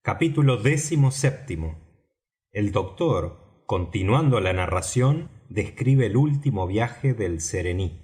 Capítulo 17. El doctor, continuando la narración, describe el último viaje del Serení.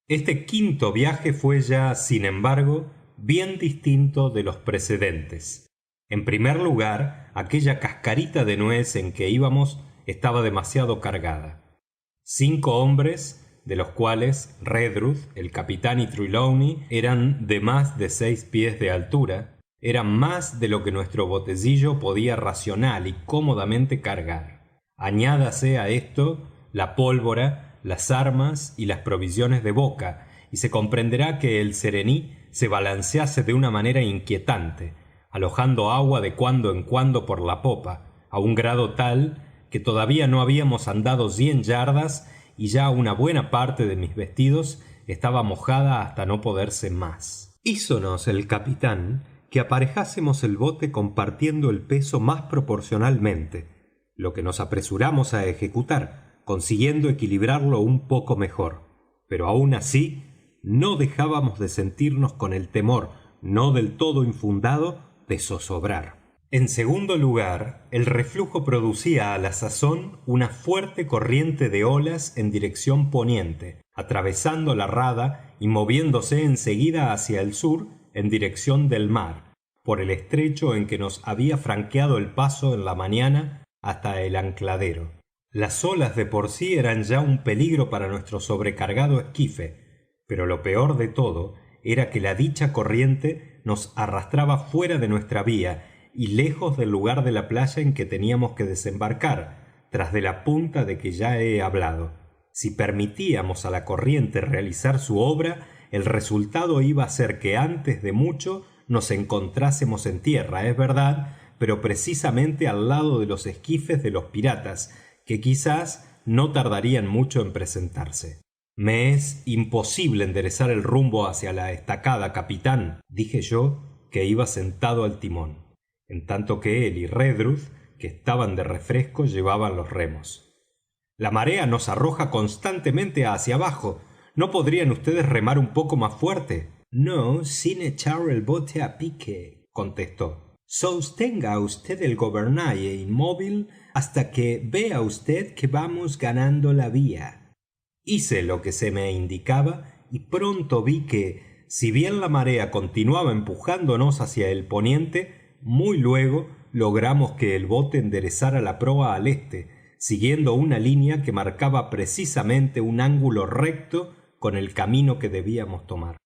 Este quinto viaje fue ya, sin embargo, bien distinto de los precedentes. En primer lugar, aquella cascarita de nuez en que íbamos estaba demasiado cargada. 5 hombres, de los cuales Redruth, el capitán y Trelawney eran de más de 6 pies de altura, eran más de lo que nuestro botecillo podía racional y cómodamente cargar. Añádase a esto la pólvora, las armas y las provisiones de boca, y se comprenderá que el Serení se balancease de una manera inquietante, alojando agua de cuando en cuando por la popa, a un grado tal que todavía no habíamos andado 100 yardas y ya una buena parte de mis vestidos estaba mojada hasta no poderse más. Hízonos el capitán que aparejásemos el bote compartiendo el peso más proporcionalmente, lo que nos apresuramos a ejecutar, consiguiendo equilibrarlo un poco mejor. Pero aun así no dejábamos de sentirnos con el temor, no del todo infundado, de zozobrar. En segundo lugar, el reflujo producía a la sazón una fuerte corriente de olas en dirección poniente, atravesando la rada y moviéndose enseguida hacia el sur en dirección del mar, por el estrecho en que nos había franqueado el paso en la mañana hasta el ancladero. Las olas de por sí eran ya un peligro para nuestro sobrecargado esquife, pero lo peor de todo era que la dicha corriente nos arrastraba fuera de nuestra vía y lejos del lugar de la playa en que teníamos que desembarcar, tras de la punta de que ya he hablado. Si permitíamos a la corriente realizar su obra, el resultado iba a ser que antes de mucho nos encontrásemos en tierra, es verdad, pero precisamente al lado de los esquifes de los piratas, que quizás no tardarían mucho en presentarse. Me es imposible enderezar el rumbo hacia la estacada, capitán, dije yo, que iba sentado al timón, en tanto que él y Redruth, que estaban de refresco, llevaban los remos. La marea nos arroja constantemente hacia abajo. ¿No podrían ustedes remar un poco más fuerte? No, sin echar el bote a pique, contestó. Sostenga usted el gobernalle inmóvil hasta que vea usted que vamos ganando la vía. Hice lo que se me indicaba y pronto vi que, si bien la marea continuaba empujándonos hacia el poniente, muy luego logramos que el bote enderezara la proa al este, siguiendo una línea que marcaba precisamente un ángulo recto con el camino que debíamos tomar.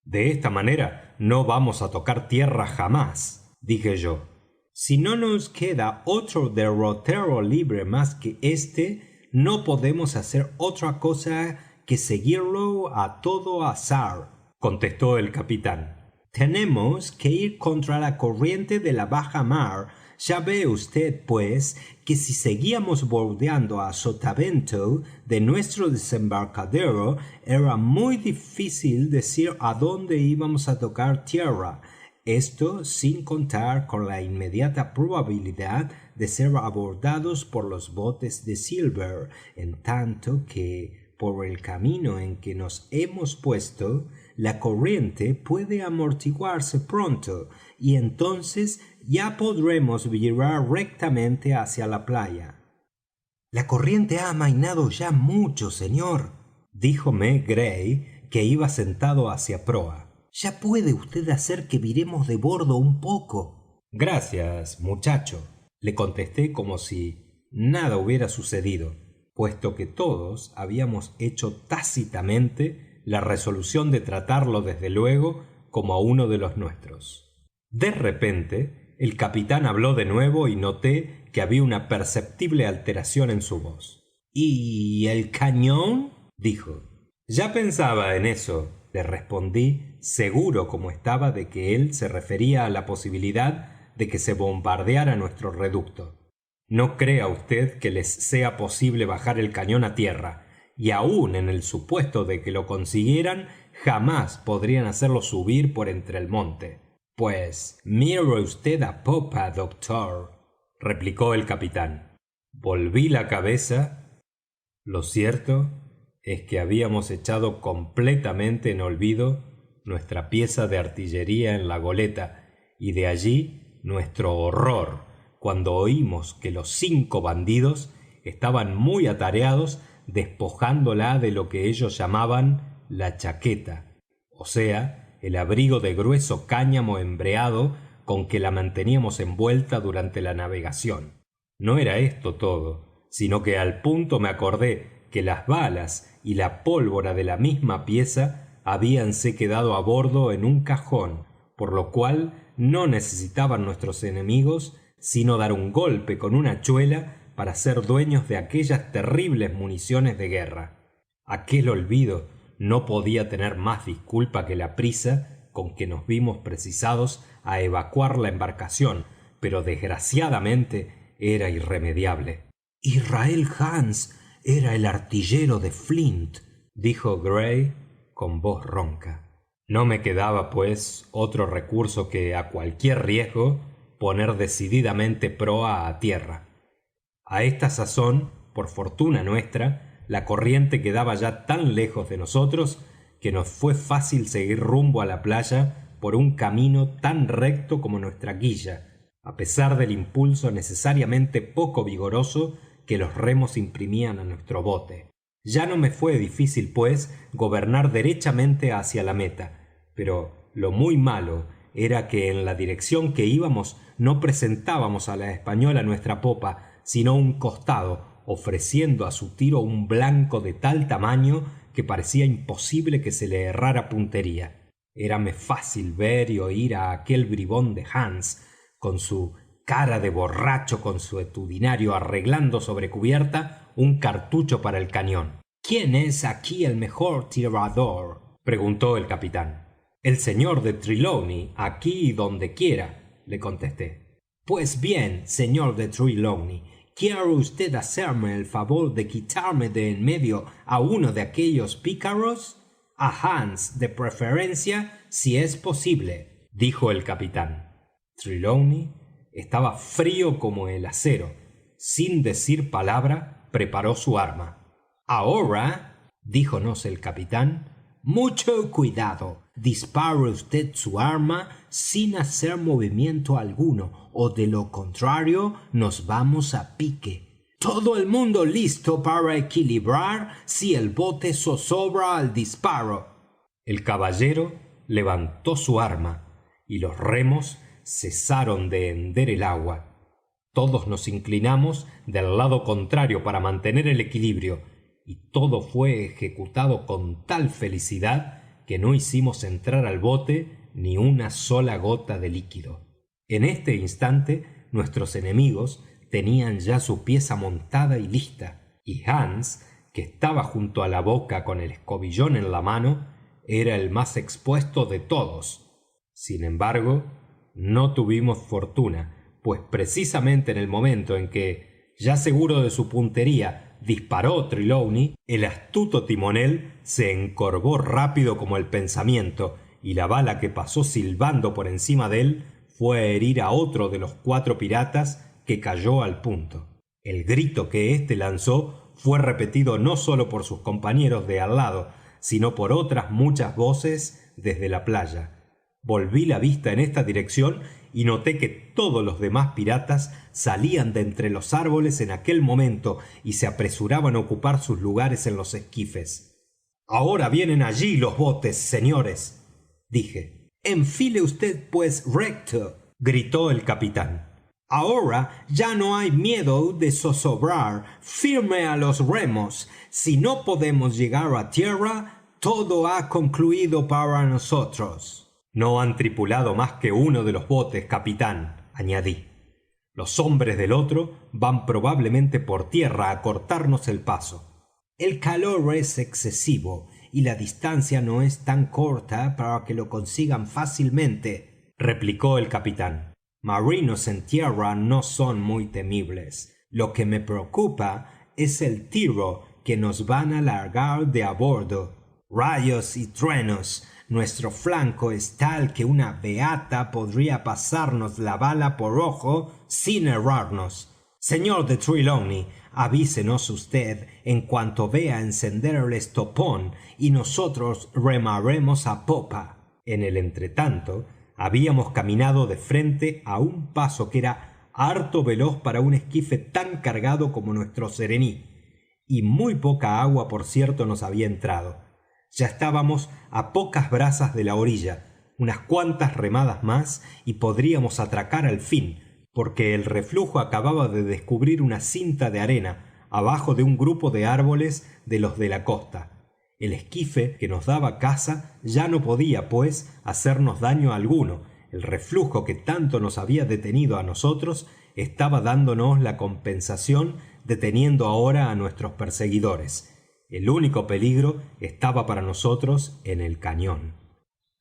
De esta manera no vamos a tocar tierra jamás, dije yo. Si no nos queda otro derrotero libre más que este, no podemos hacer otra cosa que seguirlo a todo azar, contestó el capitán. Tenemos que ir contra la corriente de la baja mar. Ya ve usted, pues, que si seguíamos bordeando a sotavento de nuestro desembarcadero, era muy difícil decir a dónde íbamos a tocar tierra, esto sin contar con la inmediata probabilidad de ser abordados por los botes de Silver, en tanto que, por el camino en que nos hemos puesto, la corriente puede amortiguarse pronto, y entonces ya podremos virar rectamente hacia la playa. La corriente ha amainado ya mucho, señor, díjome Gray, que iba sentado hacia proa. Ya puede usted hacer que viremos de bordo un poco. Gracias, muchacho, le contesté como si nada hubiera sucedido, puesto que todos habíamos hecho tácitamente la resolución de tratarlo desde luego como a uno de los nuestros. De repente el capitán habló de nuevo y noté que había una perceptible alteración en su voz. ¿Y el cañón? dijo. Ya pensaba en eso, le respondí, seguro como estaba de que él se refería a la posibilidad de que se bombardeara nuestro reducto. No crea vd que les sea posible bajar el cañón a tierra, y aun en el supuesto de que lo consiguieran, jamás podrían hacerlo subir por entre el monte. Pues mire vd a popa, doctor, replicó el capitán. Volví la cabeza. Lo cierto es que habíamos echado completamente en olvido nuestra pieza de artillería en la goleta, y de allí nuestro horror cuando oímos que los 5 bandidos estaban muy atareados despojándola de lo que ellos llamaban la chaqueta, o sea, el abrigo de grueso cáñamo embreado con que la manteníamos envuelta durante la navegación. No era esto todo, sino que al punto me acordé que las balas y la pólvora de la misma pieza habíanse quedado a bordo en un cajón, por lo cual no necesitaban nuestros enemigos sino dar un golpe con una hachuela para ser dueños de aquellas terribles municiones de guerra. Aquel olvido no podía tener más disculpa que la prisa con que nos vimos precisados a evacuar la embarcación, pero desgraciadamente era irremediable. Israel Hands era el artillero de Flint, dijo Gray con voz ronca. No me quedaba, pues, otro recurso que a cualquier riesgo poner decididamente proa a tierra. A esta sazón, por fortuna nuestra, la corriente quedaba ya tan lejos de nosotros que nos fue fácil seguir rumbo a la playa por un camino tan recto como nuestra quilla, a pesar del impulso necesariamente poco vigoroso que los remos imprimían a nuestro bote. Ya no me fue difícil, pues, gobernar derechamente hacia la meta, pero lo muy malo era que en la dirección que íbamos no presentábamos a la Española nuestra popa, sino un costado, ofreciendo a su tiro un blanco de tal tamaño que parecía imposible que se le errara puntería. Érame fácil ver y oír a aquel bribón de Hands, con su cara de borracho consuetudinario, arreglando sobre cubierta un cartucho para el cañón. ¿Quién es aquí el mejor tirador?, preguntó el capitán. El señor de Trelawney, aquí y donde quiera, le contesté. Pues bien, señor de Trelawney, ¿quiere vd hacerme el favor de quitarme de en medio a uno de aquellos pícaros? A Hands, de preferencia, si es posible, dijo el capitán. Trelawney estaba frío como el acero. Sin decir palabra, preparó su arma. Ahora, díjonos el capitán, mucho cuidado. Dispare vd su arma sin hacer movimiento alguno, o de lo contrario nos vamos a pique. Todo el mundo listo para equilibrar si el bote zozobra al disparo. El caballero levantó su arma y los remos cesaron de hender el agua. Todos nos inclinamos del lado contrario para mantener el equilibrio, y todo fue ejecutado con tal felicidad que no hicimos entrar al bote ni una sola gota de líquido. En este instante nuestros enemigos tenían ya su pieza montada y lista, y Hands, que estaba junto a la boca con el escobillón en la mano, era el más expuesto de todos. Sin embargo, no tuvimos fortuna, pues precisamente en el momento en que, ya seguro de su puntería, disparó Trelawney, el astuto timonel se encorvó rápido como el pensamiento, y la bala que pasó silbando por encima de él fue a herir a otro de los 4 piratas, que cayó al punto. El grito que éste lanzó fue repetido no sólo por sus compañeros de al lado, sino por otras muchas voces desde la playa. Volví la vista en esta dirección y noté que todos los demás piratas salían de entre los árboles en aquel momento y se apresuraban a ocupar sus lugares en los esquifes. Ahora vienen allí los botes, señores, dije. Enfile vd pues recto, gritó el capitán. Ahora ya no hay miedo de zozobrar. Firme a los remos. Si no podemos llegar a tierra, todo ha concluido para nosotros. No han tripulado más que uno de los botes, capitán, añadí. Los hombres del otro van probablemente por tierra a cortarnos el paso. El calor es excesivo y la distancia no es tan corta para que lo consigan fácilmente, replicó el capitán. Marinos en tierra no son muy temibles. Lo que me preocupa es el tiro que nos van a largar de a bordo. Rayos y truenos. Nuestro flanco es tal que una beata podría pasarnos la bala por ojo sin errarnos. Señor de Trelawney, avísenos vd en cuanto vea encender el estopón y nosotros remaremos a popa. En el entretanto, habíamos caminado de frente á un paso que era harto veloz para un esquife tan cargado como nuestro serení, y muy poca agua por cierto nos había entrado. Ya estábamos á pocas brazas de la orilla, unas cuantas remadas más y podríamos atracar al fin, porque el reflujo acababa de descubrir una cinta de arena abajo de un grupo de árboles de los de la costa. El esquife que nos daba caza ya no podía, pues, hacernos daño alguno. El reflujo que tanto nos había detenido a nosotros estaba dándonos la compensación, deteniendo ahora a nuestros perseguidores. El único peligro estaba para nosotros en el cañón.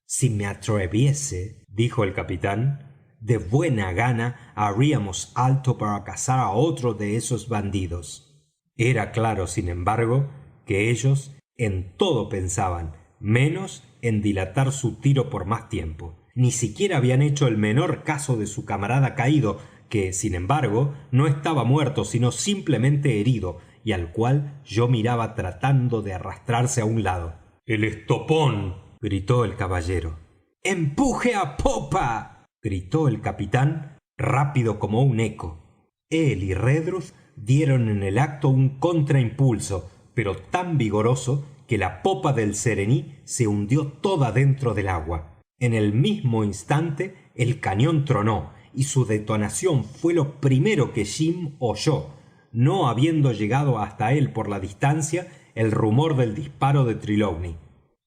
Si me atreviese, dijo el capitán, de buena gana haríamos alto para cazar a otro de esos bandidos. Era claro, sin embargo, que ellos en todo pensaban, menos en dilatar su tiro por más tiempo. Ni siquiera habían hecho el menor caso de su camarada caído, que, sin embargo, no estaba muerto, sino simplemente herido, y al cual yo miraba tratando de arrastrarse a un lado. «¡El estopón!» gritó el caballero. «¡Empuje a popa!» gritó el capitán, rápido como un eco. Él y Redruth dieron en el acto un contraimpulso, pero tan vigoroso que la popa del serení se hundió toda dentro del agua. En el mismo instante el cañón tronó, y su detonación fue lo primero que Jim oyó, no habiendo llegado hasta él por la distancia el rumor del disparo de Trelawney.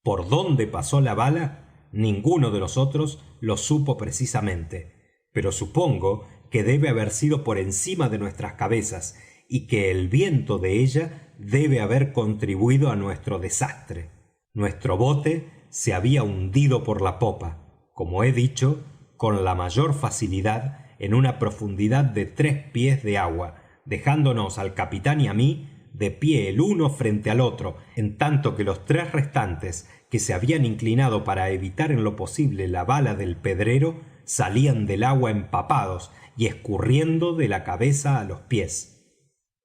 Por dónde pasó la bala, ninguno de nosotros lo supo precisamente, pero supongo que debe haber sido por encima de nuestras cabezas y que el viento de ella debe haber contribuido a nuestro desastre. Nuestro bote se había hundido por la popa, como he dicho, con la mayor facilidad en una profundidad de 3 pies de agua, dejándonos al capitán y a mí de pie el uno frente al otro, en tanto que los 3 restantes, que se habían inclinado para evitar en lo posible la bala del pedrero, salían del agua empapados y escurriendo de la cabeza a los pies.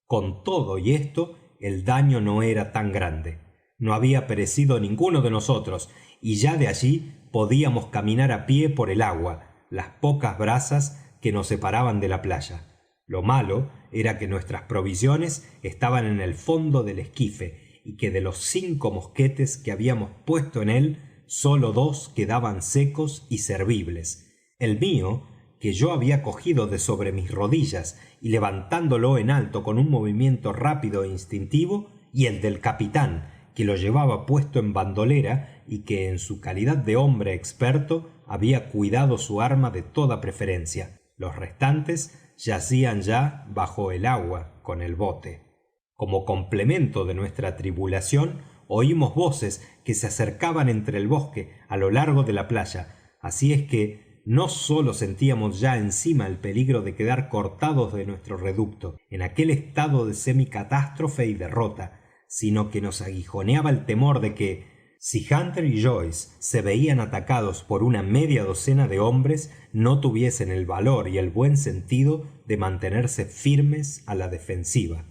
Con todo y esto, el daño no era tan grande. No había perecido ninguno de nosotros, y ya de allí podíamos caminar a pie por el agua, las pocas brazas que nos separaban de la playa. Lo malo era que nuestras provisiones estaban en el fondo del esquife, y que de los 5 mosquetes que habíamos puesto en él, sólo 2 quedaban secos y servibles. El mío, que yo había cogido de sobre mis rodillas y levantándolo en alto con un movimiento rápido e instintivo, y el del capitán, que lo llevaba puesto en bandolera y que en su calidad de hombre experto había cuidado su arma de toda preferencia. Los restantes yacían ya bajo el agua con el bote. Como complemento de nuestra tribulación, oímos voces que se acercaban entre el bosque a lo largo de la playa, así es que no sólo sentíamos ya encima el peligro de quedar cortados de nuestro reducto, en aquel estado de semicatástrofe y derrota, sino que nos aguijoneaba el temor de que, si Hunter y Joyce se veían atacados por una media docena de hombres, no tuviesen el valor y el buen sentido de mantenerse firmes a la defensiva.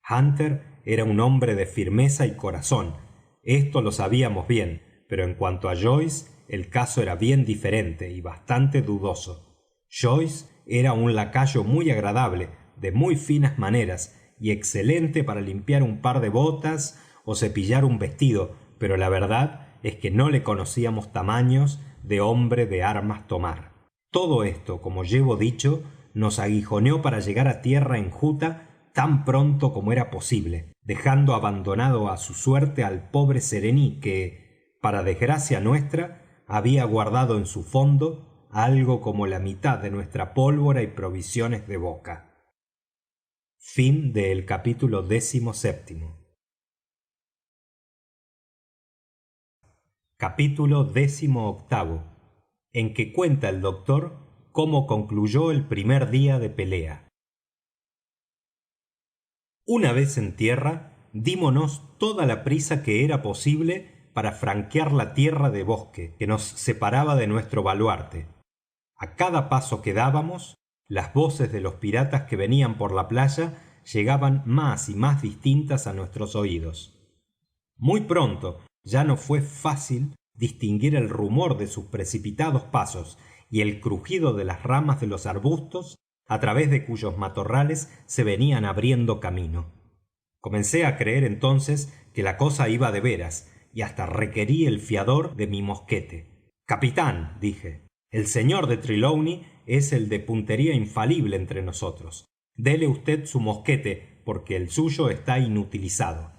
Hunter era un hombre de firmeza y corazón, esto lo sabíamos bien, pero en cuanto a Joyce, el caso era bien diferente y bastante dudoso. Joyce era un lacayo muy agradable, de muy finas maneras y excelente para limpiar un par de botas o cepillar un vestido, pero la verdad es que no le conocíamos tamaños de hombre de armas tomar. Todo esto, como llevo dicho, nos aguijoneó para llegar a tierra enjuta tan pronto como era posible, dejando abandonado a su suerte al pobre serení que, para desgracia nuestra, había guardado en su fondo algo como la mitad de nuestra pólvora y provisiones de boca. Fin del capítulo 17. Capítulo 18, en que cuenta el doctor cómo concluyó el primer día de pelea. Una vez en tierra, dímonos toda la prisa que era posible para franquear la tierra de bosque que nos separaba de nuestro baluarte. A cada paso que dábamos, las voces de los piratas que venían por la playa llegaban más y más distintas a nuestros oídos. Muy pronto ya no fué fácil distinguir el rumor de sus precipitados pasos y el crujido de las ramas de los arbustos á través de cuyos matorrales se venían abriendo camino. Comencé á creer entonces que la cosa iba de veras y hasta requerí el fiador de mi mosquete. Capitán, dije, el sr de Trelawney es el de puntería infalible entre nosotros. Dele vd su mosquete porque el suyo está inutilizado.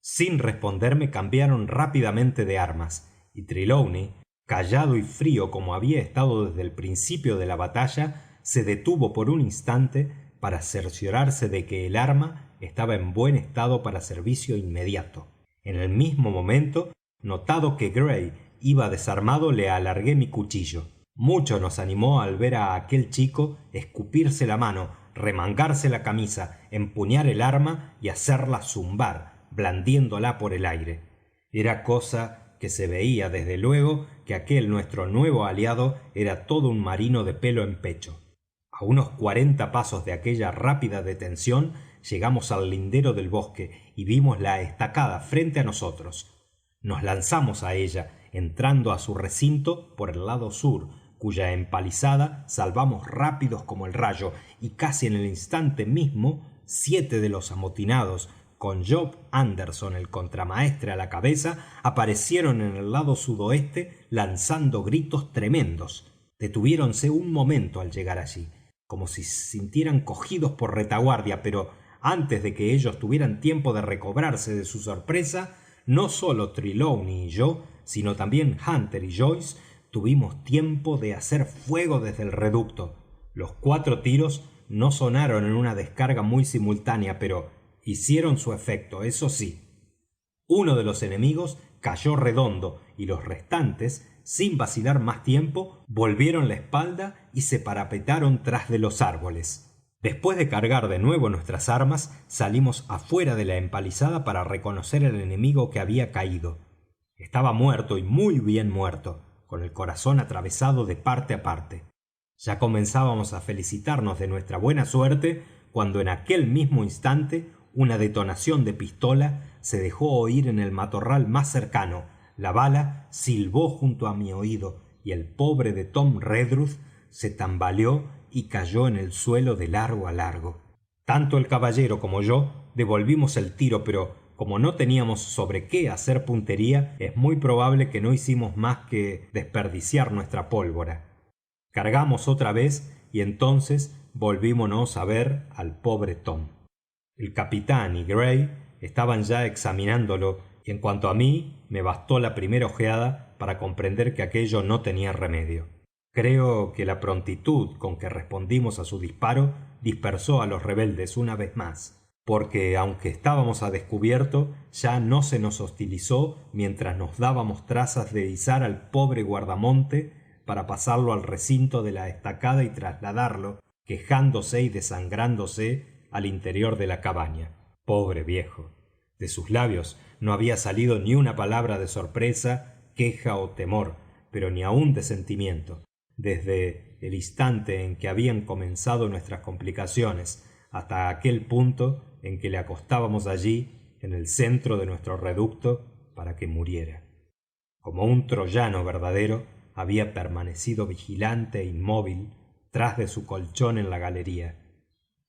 Sin responderme cambiaron rápidamente de armas y Trelawney, callado y frío como había estado desde el principio de la batalla, se detuvo por un instante para cerciorarse de que el arma estaba en buen estado para servicio inmediato. En el mismo momento, notado que Gray iba desarmado, le alargué mi cuchillo. Mucho nos animó al ver á aquel chico escupirse la mano, remangarse la camisa, empuñar el arma y hacerla zumbar, blandiéndola por el aire. Era cosa que se veía desde luego que aquel nuestro nuevo aliado era todo un marino de pelo en pecho. A unos 40 pasos de aquella rápida detención llegamos al lindero del bosque y vimos la estacada frente á nosotros. Nos lanzamos á ella, entrando á su recinto por el lado sur, cuya empalizada salvamos rápidos como el rayo, y casi en el instante mismo 7 de los amotinados, con Job Anderson el contramaestre á la cabeza, aparecieron en el lado sudoeste lanzando gritos tremendos. Detuviéronse un momento al llegar allí, como si se sintieran cogidos por retaguardia, pero antes de que ellos tuvieran tiempo de recobrarse de su sorpresa, no sólo Trelawney y yo, sino también Hunter y Joyce tuvimos tiempo de hacer fuego desde el reducto. Los 4 tiros no sonaron en una descarga muy simultánea, pero hicieron su efecto, eso sí. Uno de los enemigos cayó redondo y los restantes, sin vacilar más tiempo, volvieron la espalda y se parapetaron tras de los árboles. Después de cargar de nuevo nuestras armas, salimos afuera de la empalizada para reconocer al enemigo que había caído. Estaba muerto y muy bien muerto, con el corazón atravesado de parte á parte. Ya comenzábamos á felicitarnos de nuestra buena suerte cuando en aquel mismo instante una detonación de pistola se dejó oír en el matorral más cercano, la bala silbó junto á mi oído y el pobre de Tom Redruth se tambaleó y cayó en el suelo de largo á largo. Tanto el caballero como yo devolvimos el tiro, pero como no teníamos sobre qué hacer puntería, es muy probable que no hicimos más que desperdiciar nuestra pólvora. Cargamos otra vez y entonces volvímonos á ver al pobre Tom. El capitán y Gray estaban ya examinándolo y en cuanto á mí me bastó la primera ojeada para comprender que aquello no tenía remedio. Creo que la prontitud con que respondimos á su disparo dispersó á los rebeldes una vez más, porque aunque estábamos á descubierto ya no se nos hostilizó mientras nos dábamos trazas de izar al pobre guardamonte para pasarlo al recinto de la estacada y trasladarlo, quejándose y desangrándose, al interior de la cabaña. Pobre viejo, de sus labios no había salido ni una palabra de sorpresa, queja ó temor, pero ni aun de sentimiento. Desde el instante en que habían comenzado nuestras complicaciones hasta aquel punto en que le acostábamos allí en el centro de nuestro reducto para que muriera. Como un troyano verdadero había permanecido vigilante e inmóvil tras de su colchón en la galería.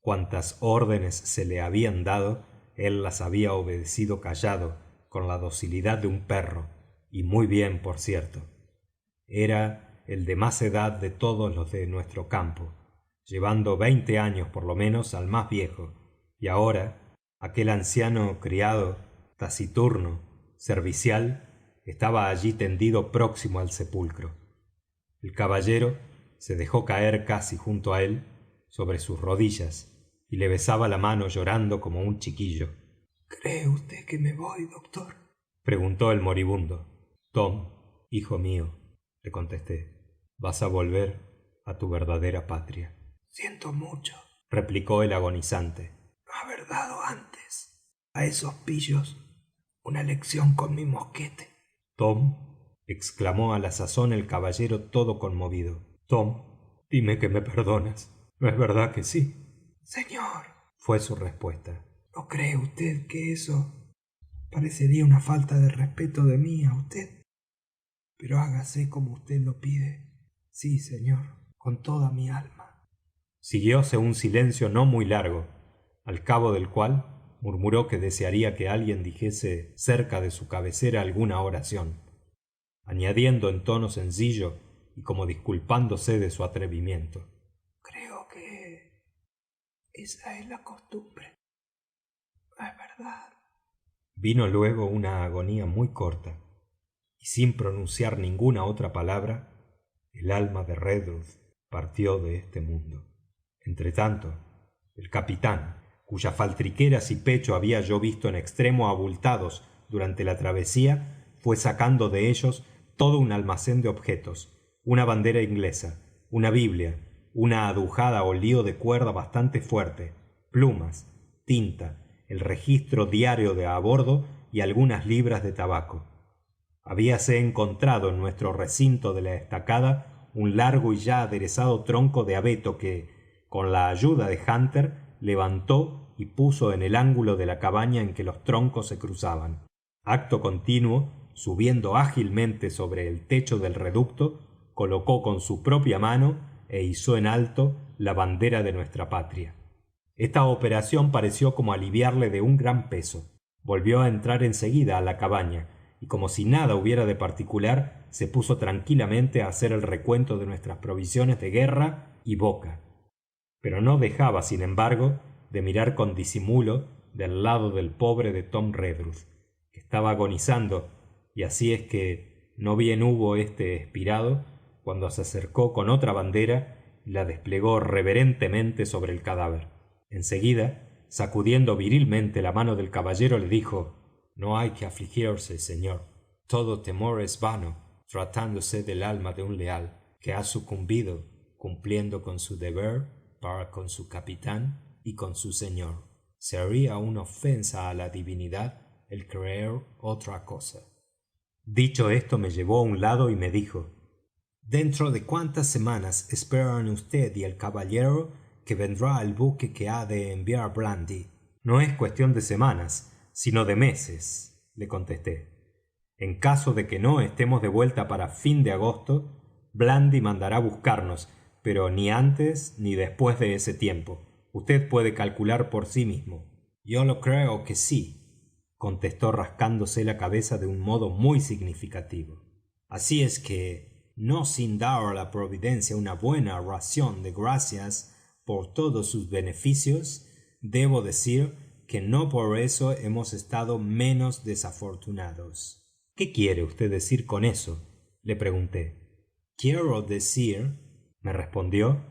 Cuantas órdenes se le habían dado, él las había obedecido callado, con la docilidad de un perro, y muy bien, por cierto. Era el de más edad de todos los de nuestro campo, llevando 20 años por lo menos al más viejo, y ahora aquel anciano criado, taciturno, servicial, estaba allí tendido próximo al sepulcro. El caballero se dejó caer casi junto á él sobre sus rodillas y le besaba la mano llorando como un chiquillo. ¿Cree vd que me voy, doctor?, preguntó el moribundo. Tom, hijo mío, le contesté, vas á volver á tu verdadera patria. Siento mucho replicó el agonizante. no haber dado antes a esos pillos una lección con mi mosquete. Tom, exclamó á la sazón el caballero todo conmovido. Tom, dime que me perdonas. ¿No es verdad que sí? Señor, fue su respuesta. ¿no cree vd que eso parecería una falta de respeto de mí a vd? pero hágase como usted lo pide. Sí, señor, con toda mi alma. Siguióse un silencio no muy largo, al cabo del cual murmuró que desearía que alguien dijese cerca de su cabecera alguna oración, añadiendo en tono sencillo y como disculpándose de su atrevimiento: creo que esa es la costumbre. Es verdad. Vino luego una agonía muy corta, y sin pronunciar ninguna otra palabra, el alma de Redruth partió de este mundo. Entretanto, el capitán, cuyas faltriqueras y pecho había yo visto en extremo abultados durante la travesía, fué sacando de ellos todo un almacén de objetos: una bandera inglesa, una biblia, una adujada o lío de cuerda bastante fuerte, plumas, tinta, el registro diario de a bordo y algunas libras de tabaco. Habíase encontrado en nuestro recinto de la estacada un largo y ya aderezado tronco de abeto que, con la ayuda de Hunter, levantó y puso en el ángulo de la cabaña en que los troncos se cruzaban. Acto continuo, subiendo ágilmente sobre el techo del reducto, colocó con su propia mano e izó en alto la bandera de nuestra patria. Esta operación pareció como aliviarle de un gran peso. Volvió á entrar en seguida á la cabaña, y como si nada hubiera de particular, se puso tranquilamente á hacer el recuento de nuestras provisiones de guerra y boca. Pero no dejaba, sin embargo, de mirar con disimulo del lado del pobre de Tom Redruth, que estaba agonizando, y así es que no bien hubo éste expirado, cuando se acercó con otra bandera y la desplegó reverentemente sobre el cadáver. En seguida, sacudiendo virilmente la mano del caballero, le dijo: no hay que afligirse, señor. Todo temor es vano, tratándose del alma de un leal que ha sucumbido cumpliendo con su deber para con su capitán y con su señor. Sería una ofensa á la divinidad el creer otra cosa. Dicho esto, me llevó a un lado y me dijo: ¿dentro de cuántas semanas esperan vd y el caballero que vendrá el buque que ha de enviar Blandy? No es cuestión de semanas, sino de meses, le contesté. En caso de que no estemos de vuelta para fin de agosto, Blandy mandará buscarnos, pero ni antes ni después de ese tiempo. Usted puede calcular por sí mismo. Yo lo creo que sí, contestó rascándose la cabeza de un modo muy significativo. Así es que, no sin dar a la providencia una buena ración de gracias por todos sus beneficios, debo decir que no por eso hemos estado menos desafortunados. ¿Qué quiere usted decir con eso?, le pregunté. Quiero decir, me respondió,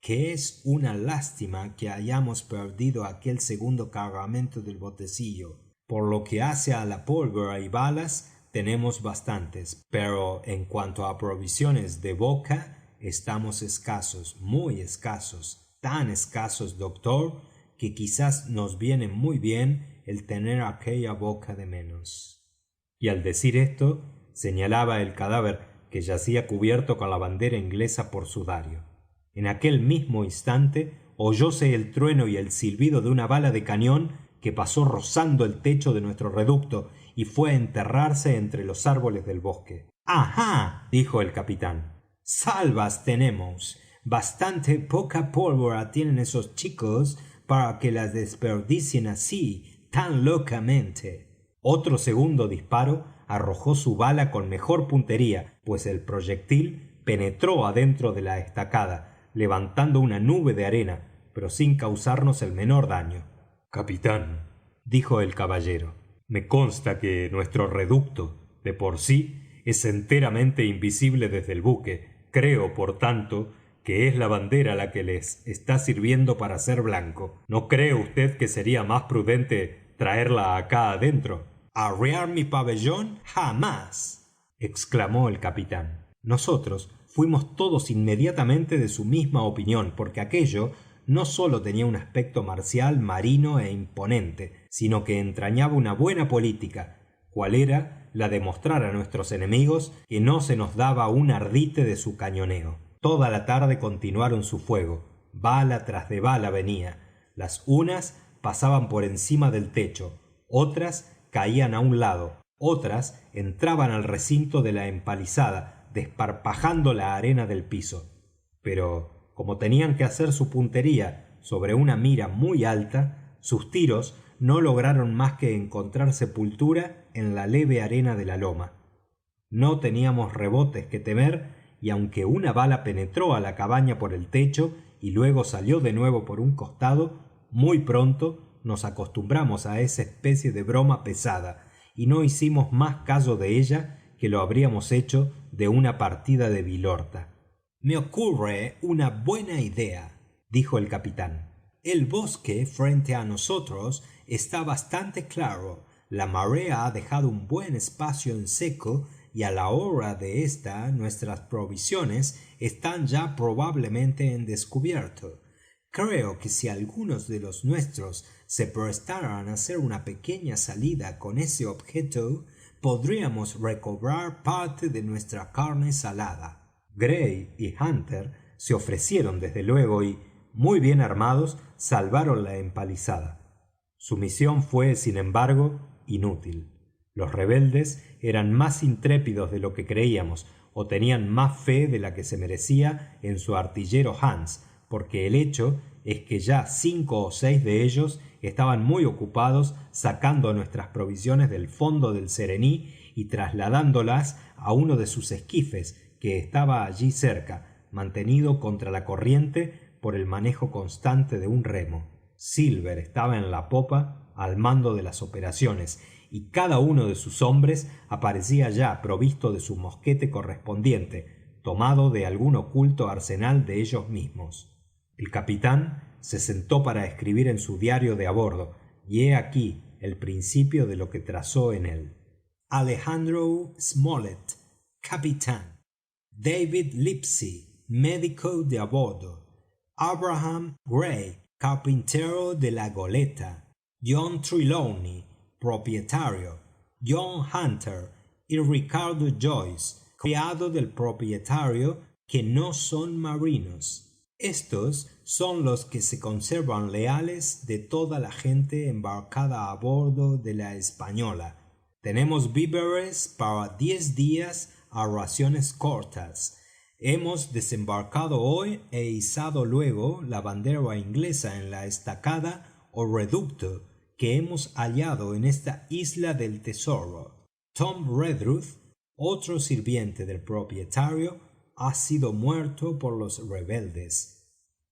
que es una lástima que hayamos perdido aquel segundo cargamento del botecillo. Por lo que hace á la pólvora y balas, tenemos bastantes, pero en cuanto á provisiones de boca, estamos escasos, muy escasos, tan escasos, doctor, que quizás nos viene muy bien el tener aquella boca de menos. Y al decir esto, señalaba el cadáver que yacía cubierto con la bandera inglesa por sudario. En aquel mismo instante oyóse el trueno y el silbido de una bala de cañón que pasó rozando el techo de nuestro reducto y fué a enterrarse entre los árboles del bosque. ¡Ajá!, dijo el capitán. ¡Salvas tenemos! Bastante poca pólvora tienen esos chicos para que las desperdicien así, tan locamente. Otro segundo disparo arrojó su bala con mejor puntería, pues el proyectil penetró adentro de la estacada, levantando una nube de arena, pero sin causarnos el menor daño. Capitán, dijo el caballero, me consta que nuestro reducto, de por sí, es enteramente invisible desde el buque. Creo, por tanto, que es la bandera la que les está sirviendo para hacer blanco. ¿No cree vd que sería más prudente traerla acá adentro? ¿Arriar mi pabellón? ¡Jamás!, exclamó el capitán. Nosotros fuimos todos inmediatamente de su misma opinión, porque aquello no sólo tenía un aspecto marcial, marino é imponente, sino que entrañaba una buena política, cual era la de mostrar á nuestros enemigos que no se nos daba un ardite de su cañoneo. Toda la tarde continuaron su fuego, bala tras de bala venía, las unas pasaban por encima del techo, otras caían á un lado, otras entraban al recinto de la empalizada desparpajando la arena del piso, pero como tenían que hacer su puntería sobre una mira muy alta, sus tiros no lograron más que encontrar sepultura en la leve arena de la loma. No teníamos rebotes que temer, y aunque una bala penetró a la cabaña por el techo y luego salió de nuevo por un costado, muy pronto nos acostumbramos a esa especie de broma pesada y no hicimos más caso de ella que lo habríamos hecho de una partida de vilorta. Me ocurre una buena idea, dijo el capitán. El bosque frente á nosotros está bastante claro, la marea ha dejado un buen espacio en seco y a la hora de esta nuestras provisiones están ya probablemente en descubierto. Creo que si algunos de los nuestros se prestaran a hacer una pequeña salida con ese objeto, podríamos recobrar parte de nuestra carne salada. Gray y Hunter se ofrecieron desde luego y, muy bien armados, salvaron la empalizada. Su misión fue, sin embargo, inútil. Los rebeldes eran más intrépidos de lo que creíamos, o tenían más fe de la que se merecía en su artillero Hans, porque el hecho es que ya 5 o 6 de ellos estaban muy ocupados sacando nuestras provisiones del fondo del Serení y trasladándolas a uno de sus esquifes que estaba allí cerca, mantenido contra la corriente por el manejo constante de un remo. Silver estaba en la popa al mando de las operaciones, y cada uno de sus hombres aparecía ya provisto de su mosquete correspondiente, tomado de algún oculto arsenal de ellos mismos. El capitán se sentó para escribir en su diario de a bordo, y he aquí el principio de lo que trazó en él. Alejandro Smollett, capitán. David Lipsey, médico de a bordo. Abraham Gray, carpintero de la goleta. John Trelawney, propietario. John Hunter y Ricardo Joyce, criado del propietario, que no son marinos. Estos son los que se conservan leales de toda la gente embarcada a bordo de la Española. Tenemos víveres para 10 días a raciones cortas. Hemos desembarcado hoy e izado luego la bandera inglesa en la estacada o reducto que hemos hallado en esta isla del tesoro. Tom Redruth, otro sirviente del propietario, ha sido muerto por los rebeldes.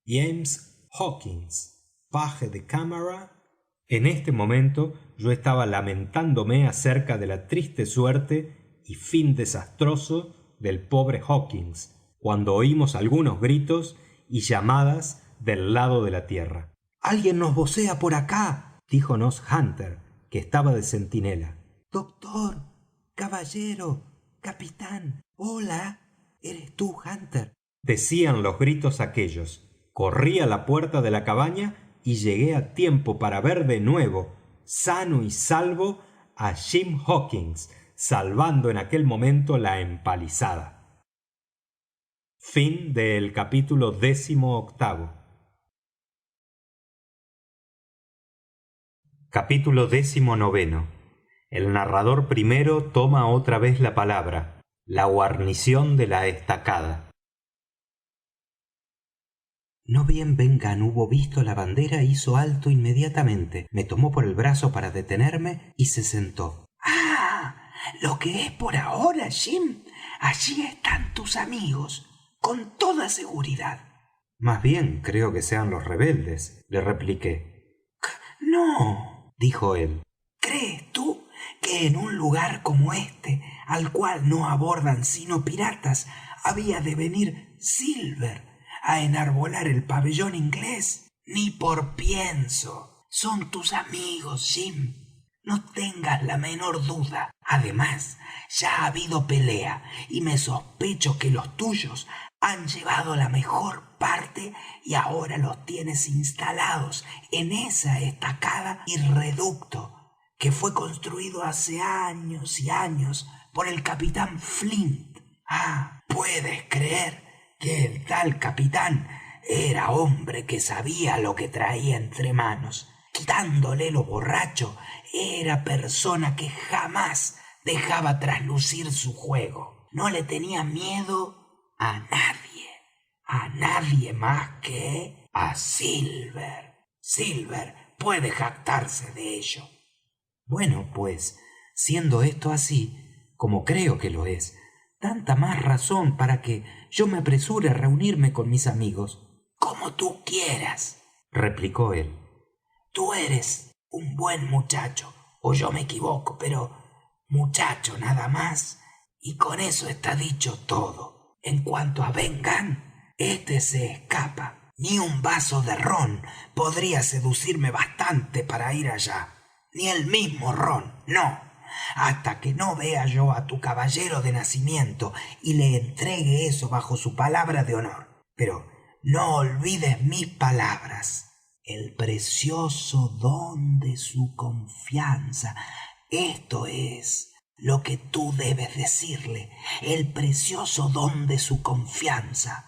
James Hawkins, paje de cámara. En este momento yo estaba lamentándome acerca de la triste suerte y fin desastroso del pobre Hawkins, cuando oímos algunos gritos y llamadas del lado de la tierra. «¡Alguien nos vocea por acá!», díjonos Hunter, que estaba de centinela. «Doctor, caballero, capitán, hola, ¿eres tú, Hunter?», decían los gritos aquellos. Corrí a la puerta de la cabaña y llegué a tiempo para ver de nuevo, sano y salvo, a Jim Hawkins, salvando en aquel momento la empalizada. Fin del capítulo 18. Capítulo 19. El narrador primero toma otra vez la palabra. La guarnición de la estacada. No bien Ben Gunn hubo visto la bandera, hizo alto inmediatamente, me tomó por el brazo para detenerme y se sentó. «Ah, lo que es por ahora, Jim. Allí están tus amigos, con toda seguridad». «Más bien creo que sean los rebeldes», le repliqué. «No», dijo él. «¿Crees tú que en un lugar como este, al cual no abordan sino piratas, había de venir Silver a enarbolar el pabellón inglés? Ni por pienso. Son tus amigos, Jim. No tengas la menor duda. Además, ya ha habido pelea y me sospecho que los tuyos han llevado la mejor parte y ahora los tienes instalados en esa estacada y reducto que fue construido hace años y años por el capitán Flint. Ah, ¿puedes creer que el tal capitán era hombre que sabía lo que traía entre manos? Quitándole lo borracho, era persona que jamás dejaba traslucir su juego. No le tenía miedo a nadie más que a Silver. Silver puede jactarse de ello. Bueno, pues, siendo esto así, como creo que lo es, tanta más razón para que yo me apresure a reunirme con mis amigos. Como tú quieras, replicó él. Tú eres un buen muchacho, o yo me equivoco, pero muchacho nada más, y con eso está dicho todo. En cuanto a Ben Gunn, este se escapa. Ni un vaso de ron podría seducirme bastante para ir allá. Ni el mismo ron, no. Hasta que no vea yo a tu caballero de nacimiento y le entregue eso bajo su palabra de honor. Pero no olvides mis palabras. El precioso don de su confianza. Esto es lo que tú debes decirle. El precioso don de su confianza.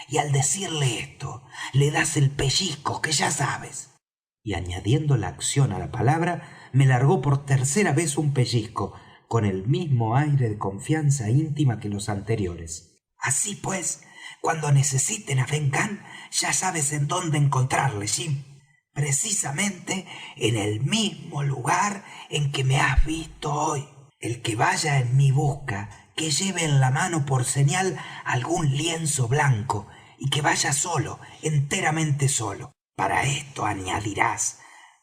Y al decirle esto, le das el pellizco que ya sabes. Y añadiendo la acción a la palabra, me largó por tercera vez un pellizco, con el mismo aire de confianza íntima que los anteriores. Así pues, cuando necesiten a Ben Gunn, ya sabes en dónde encontrarle, Jim. Precisamente en el mismo lugar en que me has visto hoy. El que vaya en mi busca, que lleve en la mano por señal algún lienzo blanco, y que vaya solo, enteramente solo. Para esto añadirás: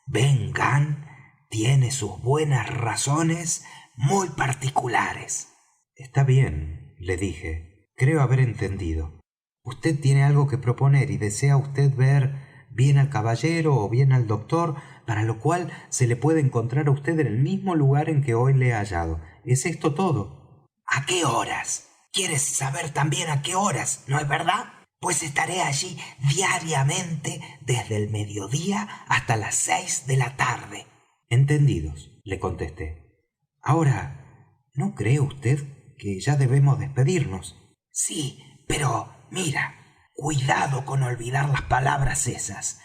Ben Gunn tiene sus buenas razones muy particulares. Está bien, le dije. Creo haber entendido. Usted tiene algo que proponer y desea usted ver bien al caballero o bien al doctor, para lo cual se le puede encontrar a usted en el mismo lugar en que hoy le he hallado. ¿Es esto todo? ¿A qué horas? ¿Quieres saber también a qué horas, no es verdad? Pues estaré allí diariamente desde el mediodía hasta las 6 de la tarde. Entendidos, le contesté. Ahora, ¿no cree usted que ya debemos despedirnos? Sí, pero mira, cuidado con olvidar las palabras esas.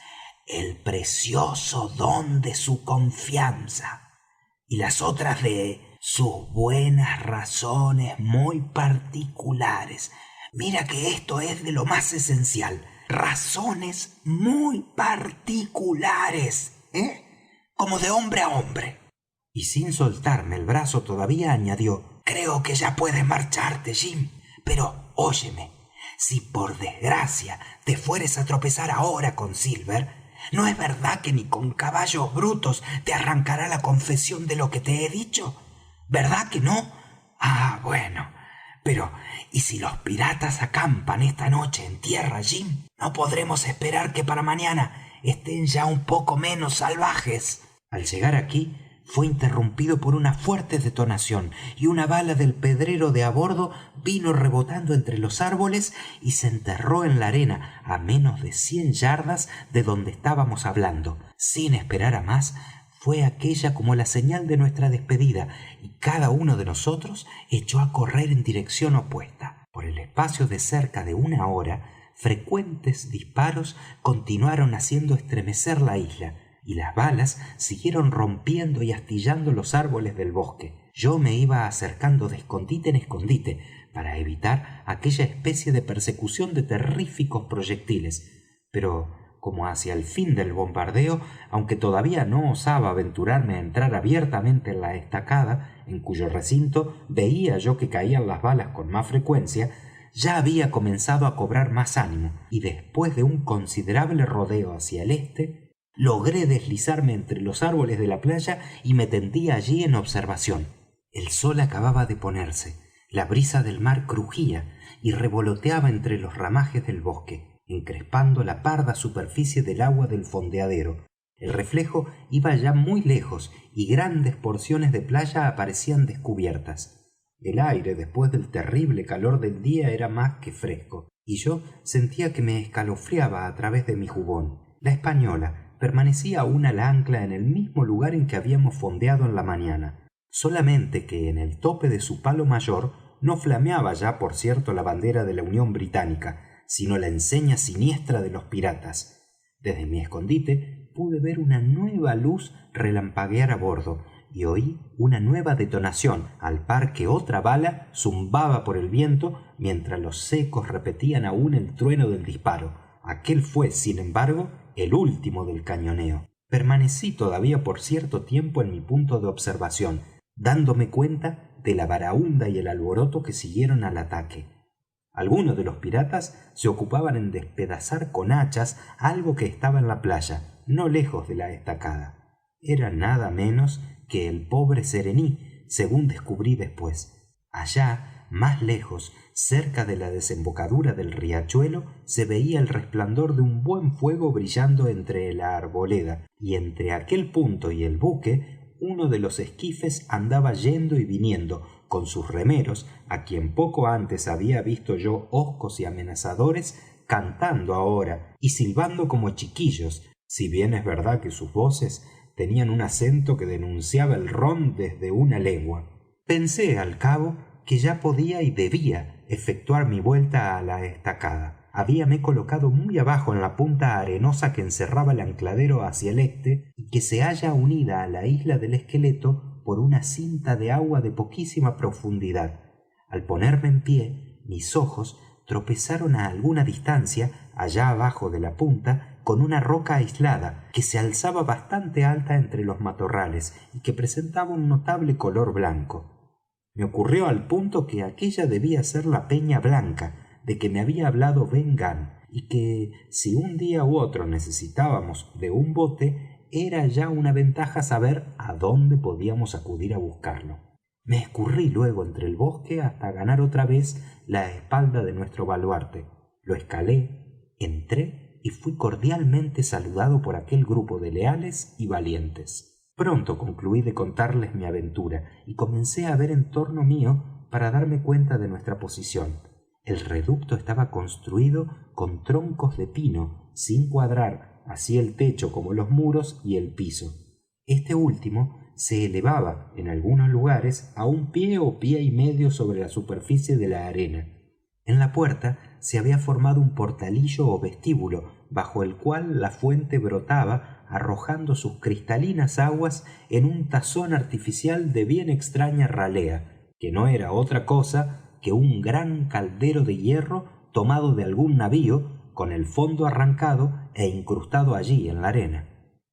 El precioso don de su confianza. Y las otras de sus buenas razones muy particulares. Mira que esto es de lo más esencial. Razones muy particulares, como de hombre a hombre. Y sin soltarme el brazo todavía añadió: creo que ya puedes marcharte, Jim. Pero óyeme, si por desgracia te fueres a tropezar ahora con Silver, ¿no es verdad que ni con caballos brutos te arrancará la confesión de lo que te he dicho? ¿Verdad que no? Ah, bueno. Pero, ¿y si los piratas acampan esta noche en tierra, Jim? ¿No podremos esperar que para mañana estén ya un poco menos salvajes? Al llegar aquí, fue interrumpido por una fuerte detonación, y una bala del pedrero de a bordo vino rebotando entre los árboles y se enterró en la arena a menos de 100 yardas de donde estábamos hablando. Sin esperar a más, fue aquella como la señal de nuestra despedida, y cada uno de nosotros echó a correr en dirección opuesta. Por el espacio de cerca de una hora, frecuentes disparos continuaron haciendo estremecer la isla, y las balas siguieron rompiendo y astillando los árboles del bosque. Yo me iba acercando de escondite en escondite para evitar aquella especie de persecución de terríficos proyectiles, pero como hacia el fin del bombardeo, aunque todavía no osaba aventurarme a entrar abiertamente en la estacada, en cuyo recinto veía yo que caían las balas con más frecuencia, ya había comenzado a cobrar más ánimo, y después de un considerable rodeo hacia el este, logré deslizarme entre los árboles de la playa y me tendí allí en observación. El sol acababa de ponerse, la brisa del mar crujía y revoloteaba entre los ramajes del bosque, encrespando la parda superficie del agua del fondeadero. El reflejo iba ya muy lejos y grandes porciones de playa aparecían descubiertas. El aire, después del terrible calor del día, era más que fresco, y yo sentía que me escalofriaba a través de mi jubón. La Española permanecía aún al ancla en el mismo lugar en que habíamos fondeado en la mañana, solamente que en el tope de su palo mayor no flameaba ya, por cierto, la bandera de la Unión Británica, sino la enseña siniestra de los piratas. Desde mi escondite pude ver una nueva luz relampaguear a bordo, y oí una nueva detonación al par que otra bala zumbaba por el viento mientras los ecos repetían aún el trueno del disparo. Aquel fué, sin embargo, el último del cañoneo. Permanecí todavía por cierto tiempo en mi punto de observación, dándome cuenta de la baraúnda y el alboroto que siguieron al ataque. Algunos de los piratas se ocupaban en despedazar con hachas algo que estaba en la playa, no lejos de la estacada. Era nada menos que el pobre Serení, según descubrí después. Allá, más lejos, cerca de la desembocadura del riachuelo, se veía el resplandor de un buen fuego brillando entre la arboleda, y entre aquel punto y el buque uno de los esquifes andaba yendo y viniendo con sus remeros, a quien poco antes había visto yo hoscos y amenazadores, cantando ahora y silbando como chiquillos, si bien es verdad que sus voces tenían un acento que denunciaba el rom desde una legua. Pensé al cabo que ya podía y debía efectuar mi vuelta a la estacada. Habíame colocado muy abajo en la punta arenosa que encerraba el ancladero hacia el este y que se halla unida a la isla del esqueleto por una cinta de agua de poquísima profundidad. Al ponerme en pie, mis ojos tropezaron a alguna distancia, allá abajo de la punta, con una roca aislada que se alzaba bastante alta entre los matorrales y que presentaba un notable color blanco. Me ocurrió al punto que aquella debía ser la Peña Blanca de que me había hablado Ben Gunn, y que si un día u otro necesitábamos de un bote, era ya una ventaja saber á dónde podíamos acudir a buscarlo. Me escurrí luego entre el bosque hasta ganar otra vez la espalda de nuestro baluarte. Lo escalé, entré y fui cordialmente saludado por aquel grupo de leales y valientes. Pronto concluí de contarles mi aventura y comencé a ver en torno mío para darme cuenta de nuestra posición. El reducto estaba construido con troncos de pino, sin cuadrar, así el techo como los muros y el piso. Este último se elevaba en algunos lugares a un pie o pie y medio sobre la superficie de la arena. En la puerta se había formado un portalillo o vestíbulo, bajo el cual la fuente brotaba, arrojando sus cristalinas aguas en un tazón artificial de bien extraña ralea, que no era otra cosa que un gran caldero de hierro tomado de algún navío, con el fondo arrancado e incrustado allí en la arena.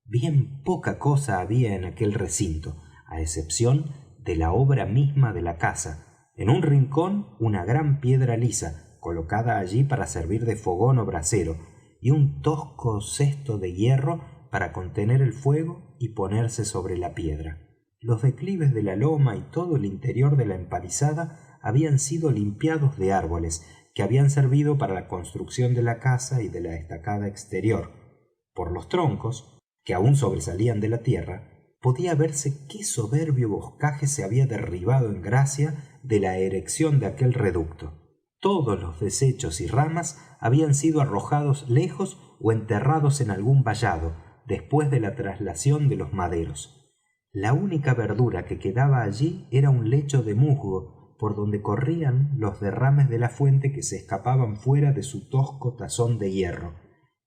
Bien poca cosa había en aquel recinto, a excepción de la obra misma de la casa. En un rincón una gran piedra lisa, colocada allí para servir de fogón o brasero, y un tosco cesto de hierro para contener el fuego y ponerse sobre la piedra. Los declives de la loma y todo el interior de la empalizada habían sido limpiados de árboles que habían servido para la construcción de la casa y de la estacada exterior. Por los troncos, que aún sobresalían de la tierra, podía verse qué soberbio boscaje se había derribado en gracia de la erección de aquel reducto. Todos los desechos y ramas habían sido arrojados lejos o enterrados en algún vallado, después de la traslación de los maderos. La única verdura que quedaba allí era un lecho de musgo, por donde corrían los derrames de la fuente que se escapaban fuera de su tosco tazón de hierro,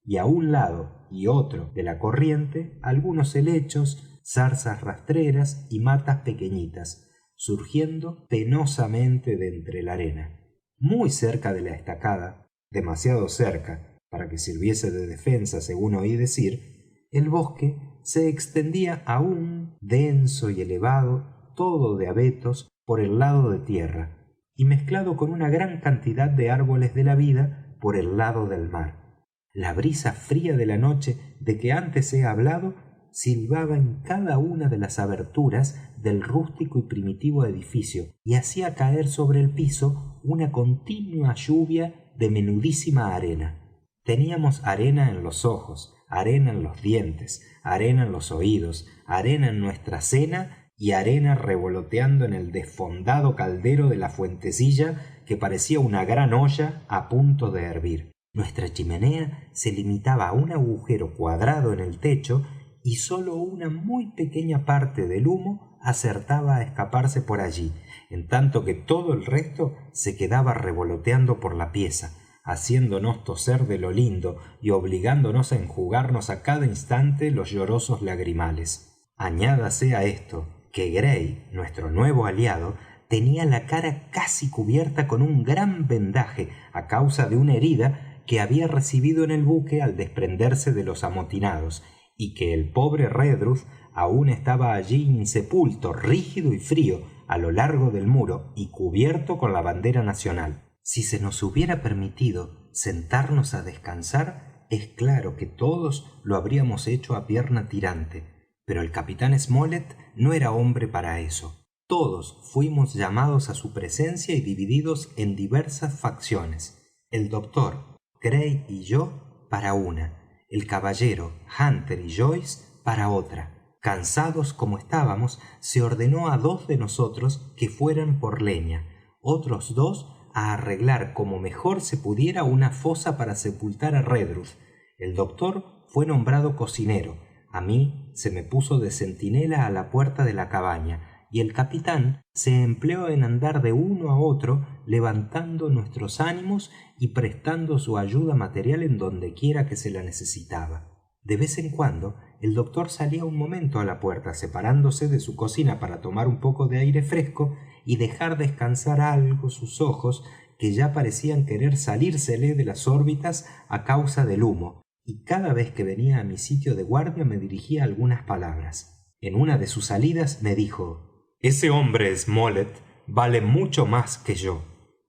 y a un lado y otro de la corriente algunos helechos, zarzas rastreras y matas pequeñitas, surgiendo penosamente de entre la arena. Muy cerca de la estacada, demasiado cerca para que sirviese de defensa según oí decir, el bosque se extendía aún denso y elevado, todo de abetos, por el lado de tierra, y mezclado con una gran cantidad de árboles de la vida por el lado del mar. La brisa fría de la noche de que antes he hablado silbaba en cada una de las aberturas del rústico y primitivo edificio y hacía caer sobre el piso una continua lluvia de menudísima arena. Teníamos arena en los ojos, arena en los dientes, arena en los oídos, arena en nuestra cena y arena revoloteando en el desfondado caldero de la fuentecilla que parecía una gran olla a punto de hervir. Nuestra chimenea se limitaba a un agujero cuadrado en el techo y sólo una muy pequeña parte del humo acertaba a escaparse por allí, en tanto que todo el resto se quedaba revoloteando por la pieza, haciéndonos toser de lo lindo y obligándonos a enjugarnos a cada instante los llorosos lagrimales. Añádase a esto que Gray, nuestro nuevo aliado, tenía la cara casi cubierta con un gran vendaje á causa de una herida que había recibido en el buque al desprenderse de los amotinados, y que el pobre Redruth aún estaba allí insepulto, rígido y frío, á lo largo del muro y cubierto con la bandera nacional. Si se nos hubiera permitido sentarnos á descansar, es claro que todos lo habríamos hecho á pierna tirante, pero el capitán Smollet no era hombre para eso. Todos fuimos llamados á su presencia y divididos en diversas facciones. El doctor, Gray y yo para una, el caballero, Hunter y Joyce para otra. Cansados como estábamos, se ordenó á 2 de nosotros que fueran por leña, otros 2 á arreglar como mejor se pudiera una fosa para sepultar á Redruth. El doctor fue nombrado cocinero, a mí se me puso de centinela á la puerta de la cabaña, y el capitán se empleó en andar de uno á otro levantando nuestros ánimos y prestando su ayuda material en donde quiera que se la necesitaba. De vez en cuando el doctor salía un momento á la puerta, separándose de su cocina para tomar un poco de aire fresco y dejar descansar algo sus ojos, que ya parecían querer salírsele de las órbitas á causa del humo, y cada vez que venía á mi sitio de guardia me dirigía algunas palabras. En una de sus salidas me dijo: ese hombre Smollet vale mucho más que yo,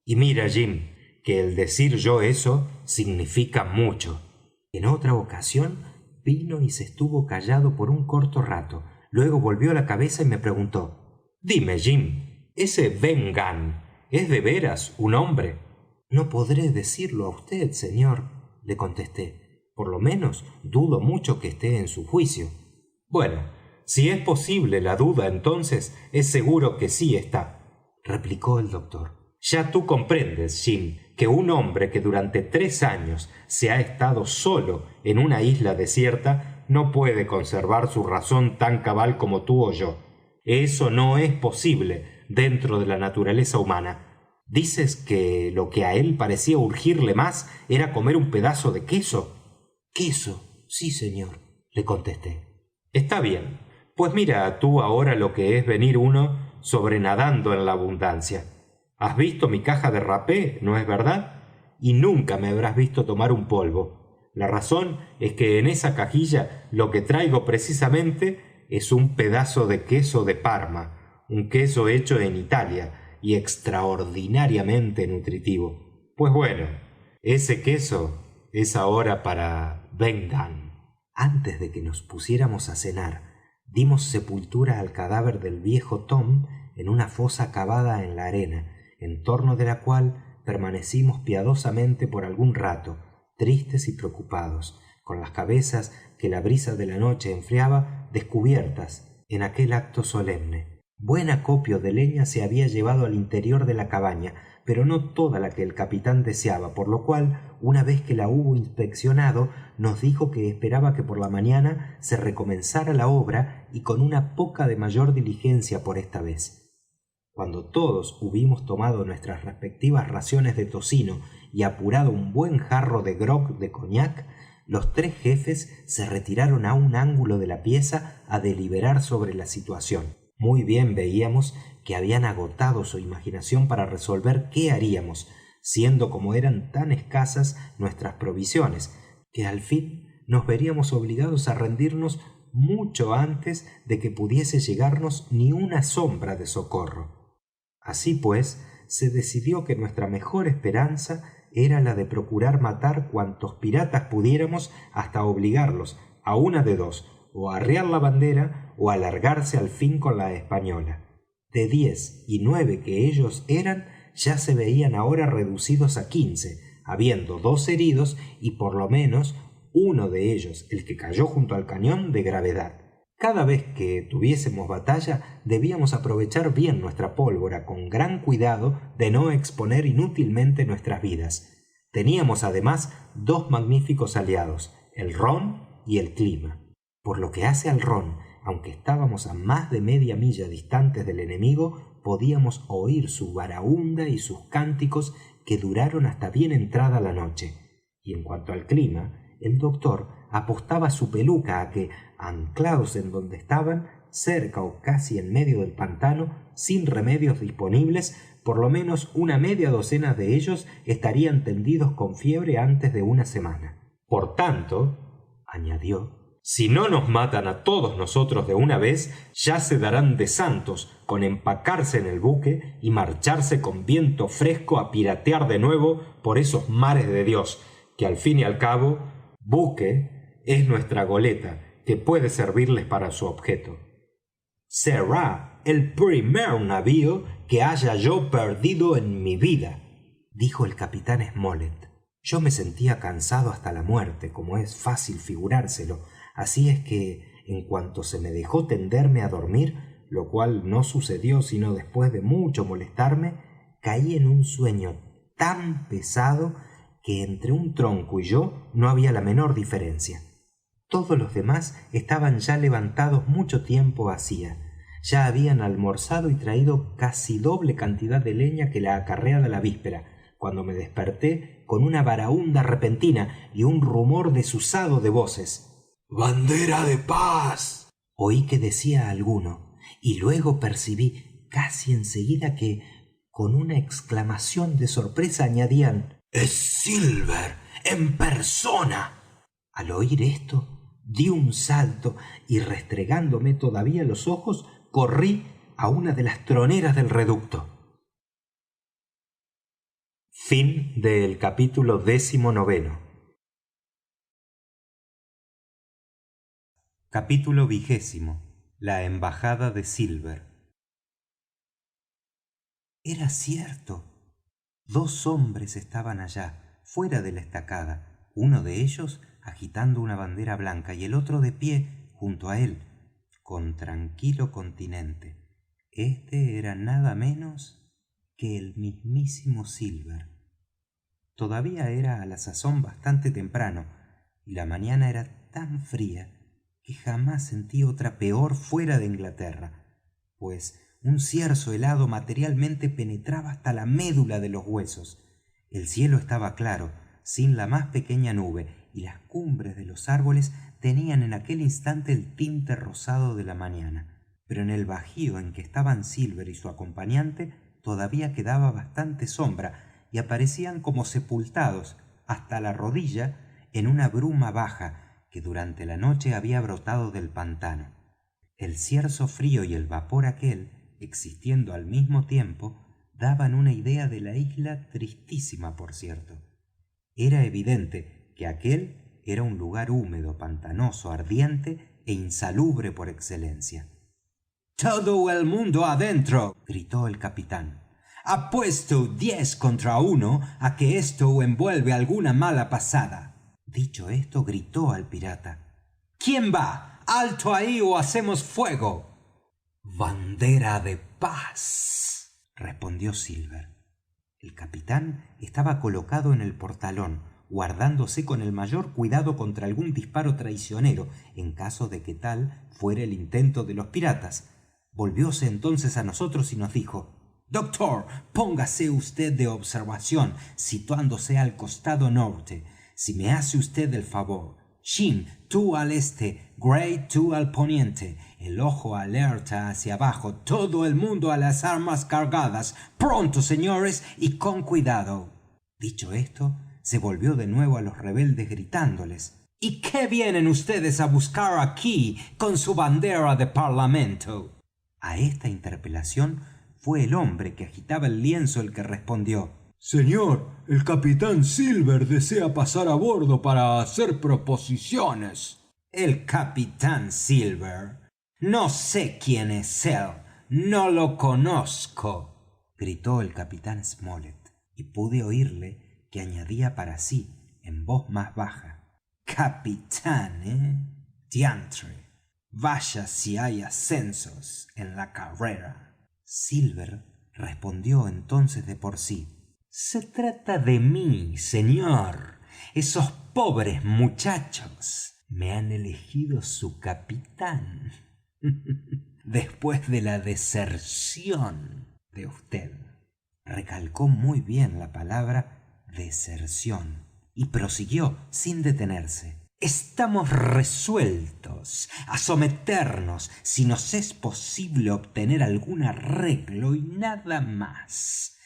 y mira, Jim, que el decir yo eso significa mucho. En otra ocasión vino y se estuvo callado por un corto rato. Luego volvió la cabeza y me preguntó: dime, Jim, ¿ese Ben Gunn es de veras un hombre? No podré decirlo á vd, señor, le contesté. Por lo menos dudo mucho que esté en su juicio. Bueno, si es posible la duda, entonces es seguro que sí está, replicó el doctor. Ya tú comprendes, Jim, que un hombre que durante 3 años se ha estado solo en una isla desierta no puede conservar su razón tan cabal como tú o yo. Eso no es posible dentro de la naturaleza humana. ¿Dices que lo que á él parecía urgirle más era comer un pedazo de queso? Queso, sí, señor, le contesté. Está bien, pues mira tú ahora lo que es venir uno sobrenadando en la abundancia. Has visto mi caja de rapé, ¿no es verdad? Y nunca me habrás visto tomar un polvo. La razón es que en esa cajilla lo que traigo precisamente es un pedazo de queso de Parma, un queso hecho en Italia y extraordinariamente nutritivo. Pues bueno, ese queso es ahora para Ben Gunn. Antes de que nos pusiéramos á cenar, dimos sepultura al cadáver del viejo Tom en una fosa cavada en la arena, en torno de la cual permanecimos piadosamente por algún rato, tristes y preocupados, con las cabezas que la brisa de la noche enfriaba descubiertas en aquel acto solemne. Buen acopio de leña se había llevado al interior de la cabaña, pero no toda la que el capitán deseaba, por lo cual, una vez que la hubo inspeccionado, nos dijo que esperaba que por la mañana se recomenzara la obra y con una poca de mayor diligencia por esta vez. Cuando todos hubimos tomado nuestras respectivas raciones de tocino y apurado un buen jarro de grog de cognac, los 3 jefes se retiraron á un ángulo de la pieza á deliberar sobre la situación. Muy bien veíamos que habían agotado su imaginación para resolver qué haríamos, siendo como eran tan escasas nuestras provisiones, que al fin nos veríamos obligados á rendirnos mucho antes de que pudiese llegarnos ni una sombra de socorro. Así pues, se decidió que nuestra mejor esperanza era la de procurar matar cuantos piratas pudiéramos hasta obligarlos a una de dos, o a arriar la bandera o a largarse al fin con la española. De 10 y 9 que ellos eran, ya se veían ahora reducidos a 15, habiendo 2 heridos y por lo menos uno de ellos, el que cayó junto al cañón, de gravedad. Cada vez que tuviésemos batalla debíamos aprovechar bien nuestra pólvora, con gran cuidado de no exponer inútilmente nuestras vidas. Teníamos además 2 magníficos aliados, el rom y el clima. Por lo que hace al rom, aunque estábamos a más de media milla distantes del enemigo, podíamos oír su baraúnda y sus cánticos que duraron hasta bien entrada la noche. Y en cuanto al clima, el doctor apostaba su peluca a que, anclados en donde estaban, cerca o casi en medio del pantano, sin remedios disponibles. Por lo menos una media docena de ellos estarían tendidos con fiebre antes de una semana. Por tanto, añadió, si no nos matan a todos nosotros de una vez, ya se darán de santos con empacarse en el buque y marcharse con viento fresco a piratear de nuevo por esos mares de Dios, que al fin y al cabo, buque es nuestra goleta, que puede servirles para su objeto. Será el primer navío que haya yo perdido en mi vida, dijo el capitán Smollet. Yo me sentía cansado hasta la muerte, como es fácil figurárselo, así es que en cuanto se me dejó tenderme a dormir, lo cual no sucedió sino después de mucho molestarme, caí en un sueño tan pesado que entre un tronco y yo no había la menor diferencia. Todos los demás estaban ya levantados mucho tiempo hacía. Ya habían almorzado y traído casi doble cantidad de leña que la acarreada la víspera, cuando me desperté con una baraúnda repentina y un rumor desusado de voces. ¡Bandera de paz!, oí que decía alguno, y luego percibí casi enseguida que, con una exclamación de sorpresa, añadían: ¡Es Silver en persona! Al oír esto, di un salto y, restregándome todavía los ojos, corrí a una de las troneras del reducto. Fin del capítulo 19. Capítulo 20. La embajada de Silver. Era cierto. 2 hombres estaban allá, fuera de la estacada, uno de ellos agitando una bandera blanca y el otro de pie junto a él, con tranquilo continente. Este era nada menos que el mismísimo Silver. Todavía era a la sazón bastante temprano, y la mañana era tan fría que jamás sentí otra peor fuera de Inglaterra, pues un cierzo helado materialmente penetraba hasta la médula de los huesos. El cielo estaba claro, sin la más pequeña nube, y las cumbres de los árboles tenían en aquel instante el tinte rosado de la mañana. Pero en el bajío en que estaban Silver y su acompañante todavía quedaba bastante sombra, y aparecían como sepultados hasta la rodilla en una bruma baja que durante la noche había brotado del pantano. El cierzo frío y el vapor aquel, existiendo al mismo tiempo, daban una idea de la isla tristísima, por cierto. Era evidente que aquel era un lugar húmedo, pantanoso, ardiente e insalubre por excelencia. «¡Todo el mundo adentro!», gritó el capitán. «Apuesto 10 contra 1 a que esto envuelve alguna mala pasada». Dicho esto, gritó al pirata: «¿Quién va? ¡Alto ahí o hacemos fuego!». «Bandera de paz», respondió Silver. El capitán estaba colocado en el portalón, guardándose con el mayor cuidado contra algún disparo traicionero, en caso de que tal fuera el intento de los piratas. Volvióse entonces a nosotros y nos dijo: «Doctor, póngase vd de observación, situándose al costado norte. Si me hace vd el favor, Jim, tú al este, Gray, tú al poniente, el ojo alerta hacia abajo, todo el mundo a las armas cargadas. Pronto, señores, y con cuidado». Dicho esto, se volvió de nuevo a los rebeldes gritándoles: «¿Y qué vienen ustedes a buscar aquí con su bandera de parlamento?». A esta interpelación fue el hombre que agitaba el lienzo el que respondió: «Señor, el capitán Silver desea pasar a bordo para hacer proposiciones». «¿El capitán Silver? No sé quién es él, no lo conozco», gritó el capitán Smollet, y pude oírle que añadía para sí en voz más baja: «Capitán, diantre, vaya si hay ascensos en la carrera». Silver respondió entonces de por sí: «Se trata de mí, señor. Esos pobres muchachos me han elegido su capitán después de la deserción de vd». Recalcó muy bien la palabra deserción y prosiguió sin detenerse: estamos resueltos a someternos si nos es posible obtener algún arreglo y nada más.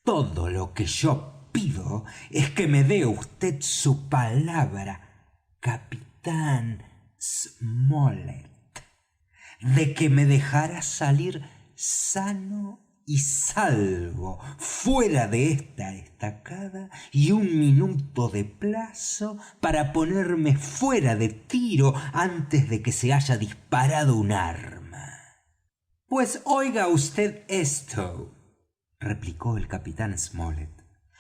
Todo lo que yo pido es que me dé vd su palabra, capitán Smollet, de que me dejará salir sano y salvo fuera de esta estacada y 1 minuto de plazo para ponerme fuera de tiro antes de que se haya disparado un arma. Pues oiga vd esto, replicó el capitán Smollet.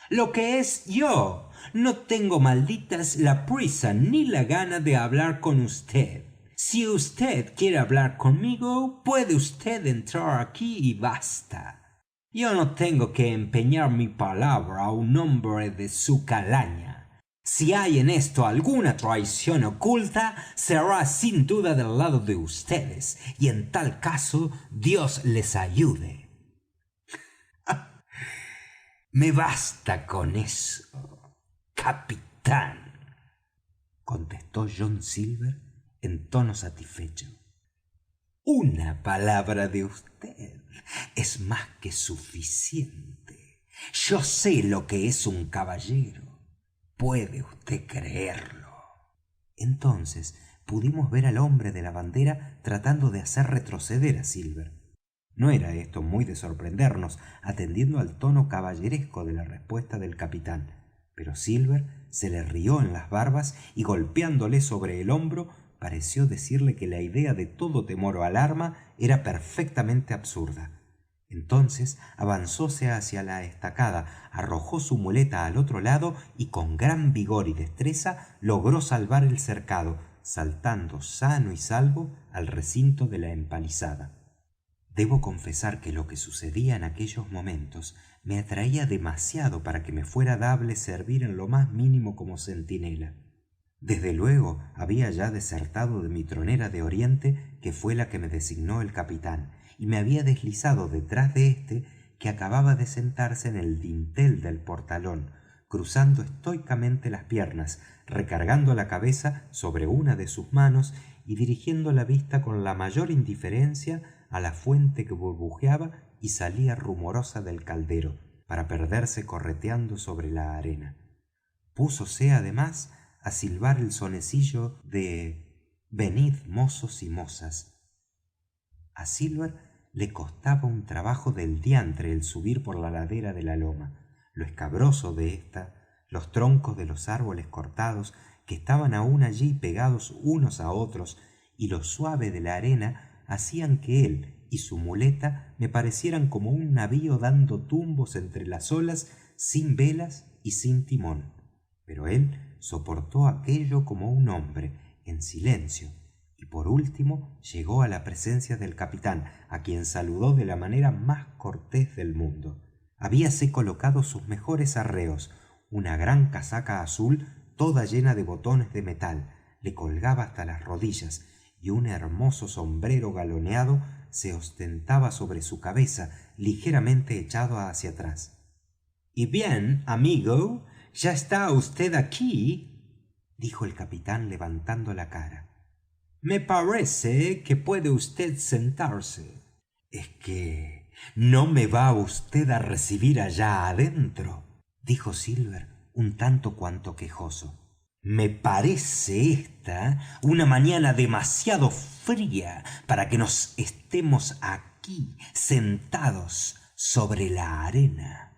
Lo que es yo, no tengo malditas la prisa ni la gana de hablar con vd. Si vd quiere hablar conmigo, puede vd entrar aquí y basta. Yo no tengo que empeñar mi palabra a un hombre de su calaña. Si hay en esto alguna traición oculta, será sin duda del lado de vds, y en tal caso Dios les ayude. Me basta con eso, capitán, contestó John Silver en tono satisfecho. Una palabra de vd es más que suficiente. Yo sé lo que es un caballero. Puede vd creerlo. Entonces pudimos ver al hombre de la bandera tratando de hacer retroceder a Silver. No era esto muy de sorprendernos, atendiendo al tono caballeresco de la respuesta del capitán, pero Silver se le rió en las barbas y golpeándole sobre el hombro pareció decirle que la idea de todo temor o alarma era perfectamente absurda. Entonces avanzóse hacia la estacada, arrojó su muleta al otro lado y con gran vigor y destreza logró salvar el cercado, saltando sano y salvo al recinto de la empalizada. Debo confesar que lo que sucedía en aquellos momentos me atraía demasiado para que me fuera dable servir en lo más mínimo como centinela. Desde luego había ya desertado de mi tronera de oriente, que fue la que me designó el capitán, y me había deslizado detrás de éste, que acababa de sentarse en el dintel del portalón, cruzando estoicamente las piernas, recargando la cabeza sobre una de sus manos y dirigiendo la vista con la mayor indiferencia a la fuente que burbujeaba y salía rumorosa del caldero, para perderse correteando sobre la arena. Púsose además a silbar el sonecillo de venid mozos y mozas. A Silver le costaba un trabajo del diantre el subir por la ladera de la loma. Lo escabroso de ésta, los troncos de los árboles cortados que estaban aún allí pegados unos a otros, y lo suave de la arena hacían que él y su muleta me parecieran como un navío dando tumbos entre las olas, sin velas y sin timón. Pero él soportó aquello como un hombre, en silencio, y por último llegó a la presencia del capitán, a quien saludó de la manera más cortés del mundo. Habíase colocado sus mejores arreos, una gran casaca azul toda llena de botones de metal, le colgaba hasta las rodillas, y un hermoso sombrero galoneado se ostentaba sobre su cabeza, ligeramente echado hacia atrás. Y bien, amigo, ¿ya está vd aquí?, dijo el capitán levantando la cara. Me parece que puede vd sentarse. ¿Es que no me va vd a recibir allá adentro?, dijo Silver un tanto cuanto quejoso. Me parece esta una mañana demasiado fría para que nos estemos aquí sentados sobre la arena.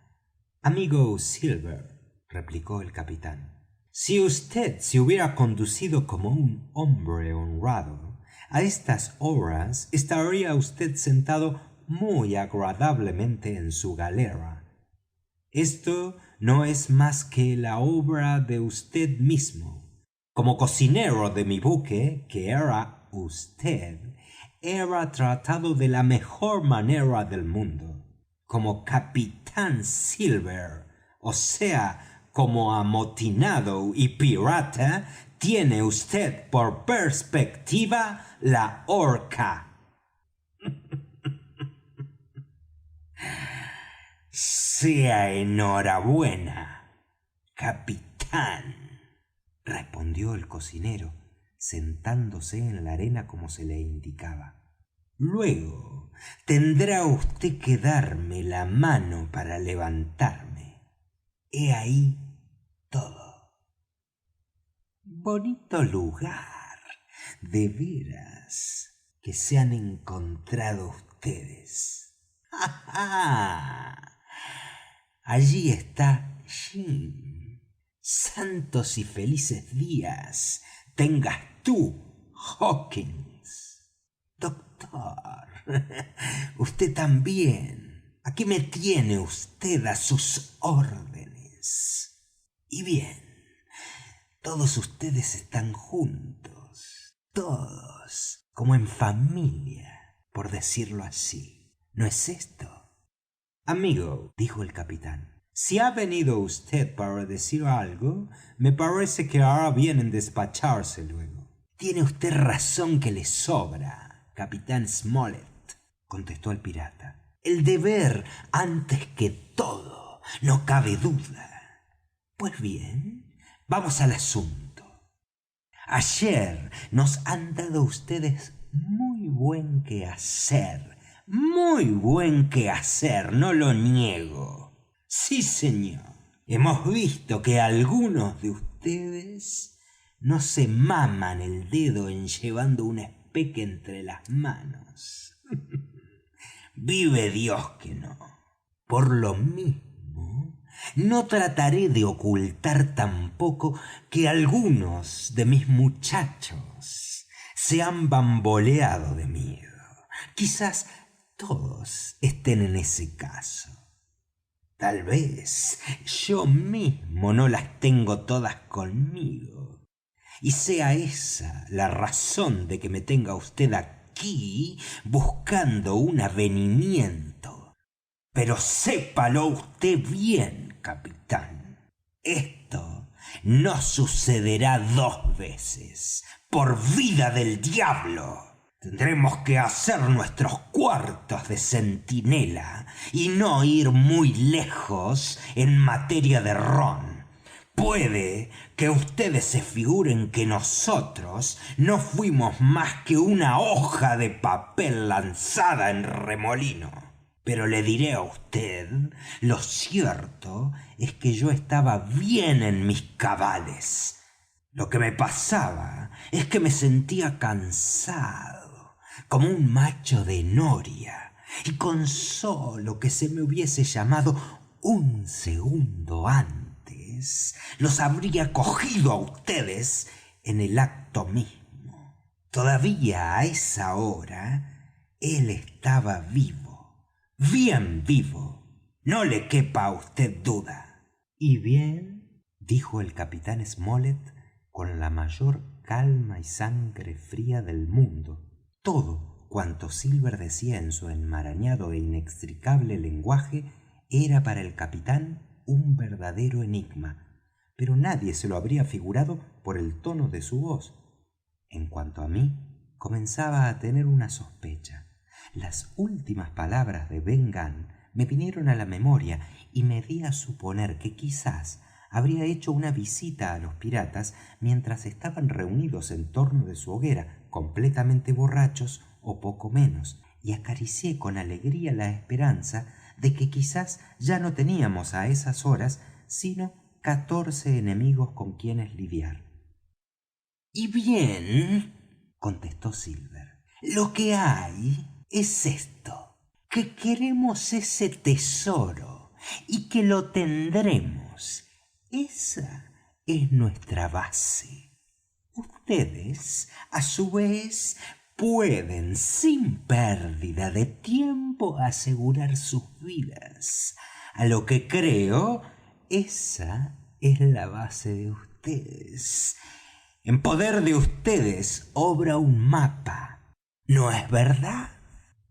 Amigo Silver, replicó el capitán, si vd se hubiera conducido como un hombre honrado, a estas horas estaría vd sentado muy agradablemente en su galera. Esto no es más que la obra de vd mismo. Como cocinero de mi buque, que era vd, era tratado de la mejor manera del mundo. Como capitán Silver, o sea, como amotinado y pirata, tiene vd por perspectiva la horca. Sea enhorabuena, capitán, respondió respondió el cocinero, sentándose en la arena como se le indicaba. Luego tendrá vd que darme la mano para levantarme. He ahí todo. Bonito lugar, de veras, que se han encontrado ustedes. ¡Ja, ja! Allí está Jim. Santos y felices días tengas tú, Hawkins. Doctor, usted también. Aquí me tiene usted a sus órdenes. Y bien, todos ustedes están juntos, todos, como en familia, por decirlo así. ¿No es esto? Amigo, dijo el capitán, si ha venido usted para decir algo, me parece que hará bien en despacharse luego. Tiene usted razón que le sobra, capitán Smollet, contestó el pirata. El deber antes que todo, no cabe duda. Pues bien, vamos al asunto. Ayer nos han dado ustedes muy buen quehacer, no lo niego. Sí, señor. Hemos visto que algunos de ustedes no se maman el dedo en llevando un espeque entre las manos. Vive Dios que no. Por lo mismo, no trataré de ocultar tampoco que algunos de mis muchachos se han bamboleado de miedo. Quizás todos estén en ese caso. Tal vez yo mismo no las tengo todas conmigo, y sea esa la razón de que me tenga usted aquí buscando un avenimiento. Pero sépalo usted bien, capitán. Esto no sucederá 2 veces, por vida del diablo. Tendremos que hacer nuestros cuartos de centinela y no ir muy lejos en materia de ron. Puede que ustedes se figuren que nosotros no fuimos más que una hoja de papel lanzada en remolino. Pero le diré a usted, lo cierto es que yo estaba bien en mis cabales. Lo que me pasaba es que me sentía cansado, como un macho de noria, y con solo que se me hubiese llamado un segundo antes, los habría cogido a ustedes en el acto mismo. Todavía a esa hora él estaba vivo, bien vivo, no le quepa a usted duda. Y bien, dijo el capitán Smollet con la mayor calma y sangre fría del mundo. Todo cuanto Silver decía en su enmarañado e inextricable lenguaje era para el capitán un verdadero enigma, pero nadie se lo habría figurado por el tono de su voz. En cuanto a mí, comenzaba a tener una sospecha. Las últimas palabras de Ben Gunn me vinieron a la memoria y me di a suponer que quizás habría hecho una visita a los piratas mientras estaban reunidos en torno de su hoguera, completamente borrachos o poco menos, y acaricié con alegría la esperanza de que quizás ya no teníamos a esas horas sino 14 enemigos con quienes lidiar. Y bien, contestó Silver, lo que hay es esto, que queremos ese tesoro y que lo tendremos. Esa es nuestra base. Ustedes, a su vez, pueden sin pérdida de tiempo asegurar sus vidas. A lo que creo, esa es la base de ustedes. En poder de ustedes obra un mapa, ¿no es verdad?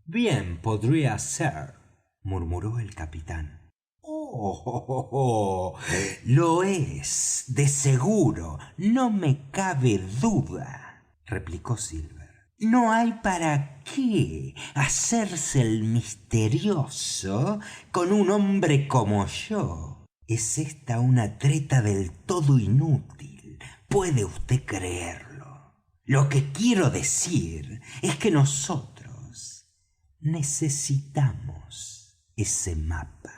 Bien podría ser, murmuró el capitán. Oh, lo es, de seguro, no me cabe duda, replicó Silver. No hay para qué hacerse el misterioso con un hombre como yo. Es esta una treta del todo inútil, ¿Puede usted creerlo? Lo que quiero decir es que nosotros necesitamos ese mapa.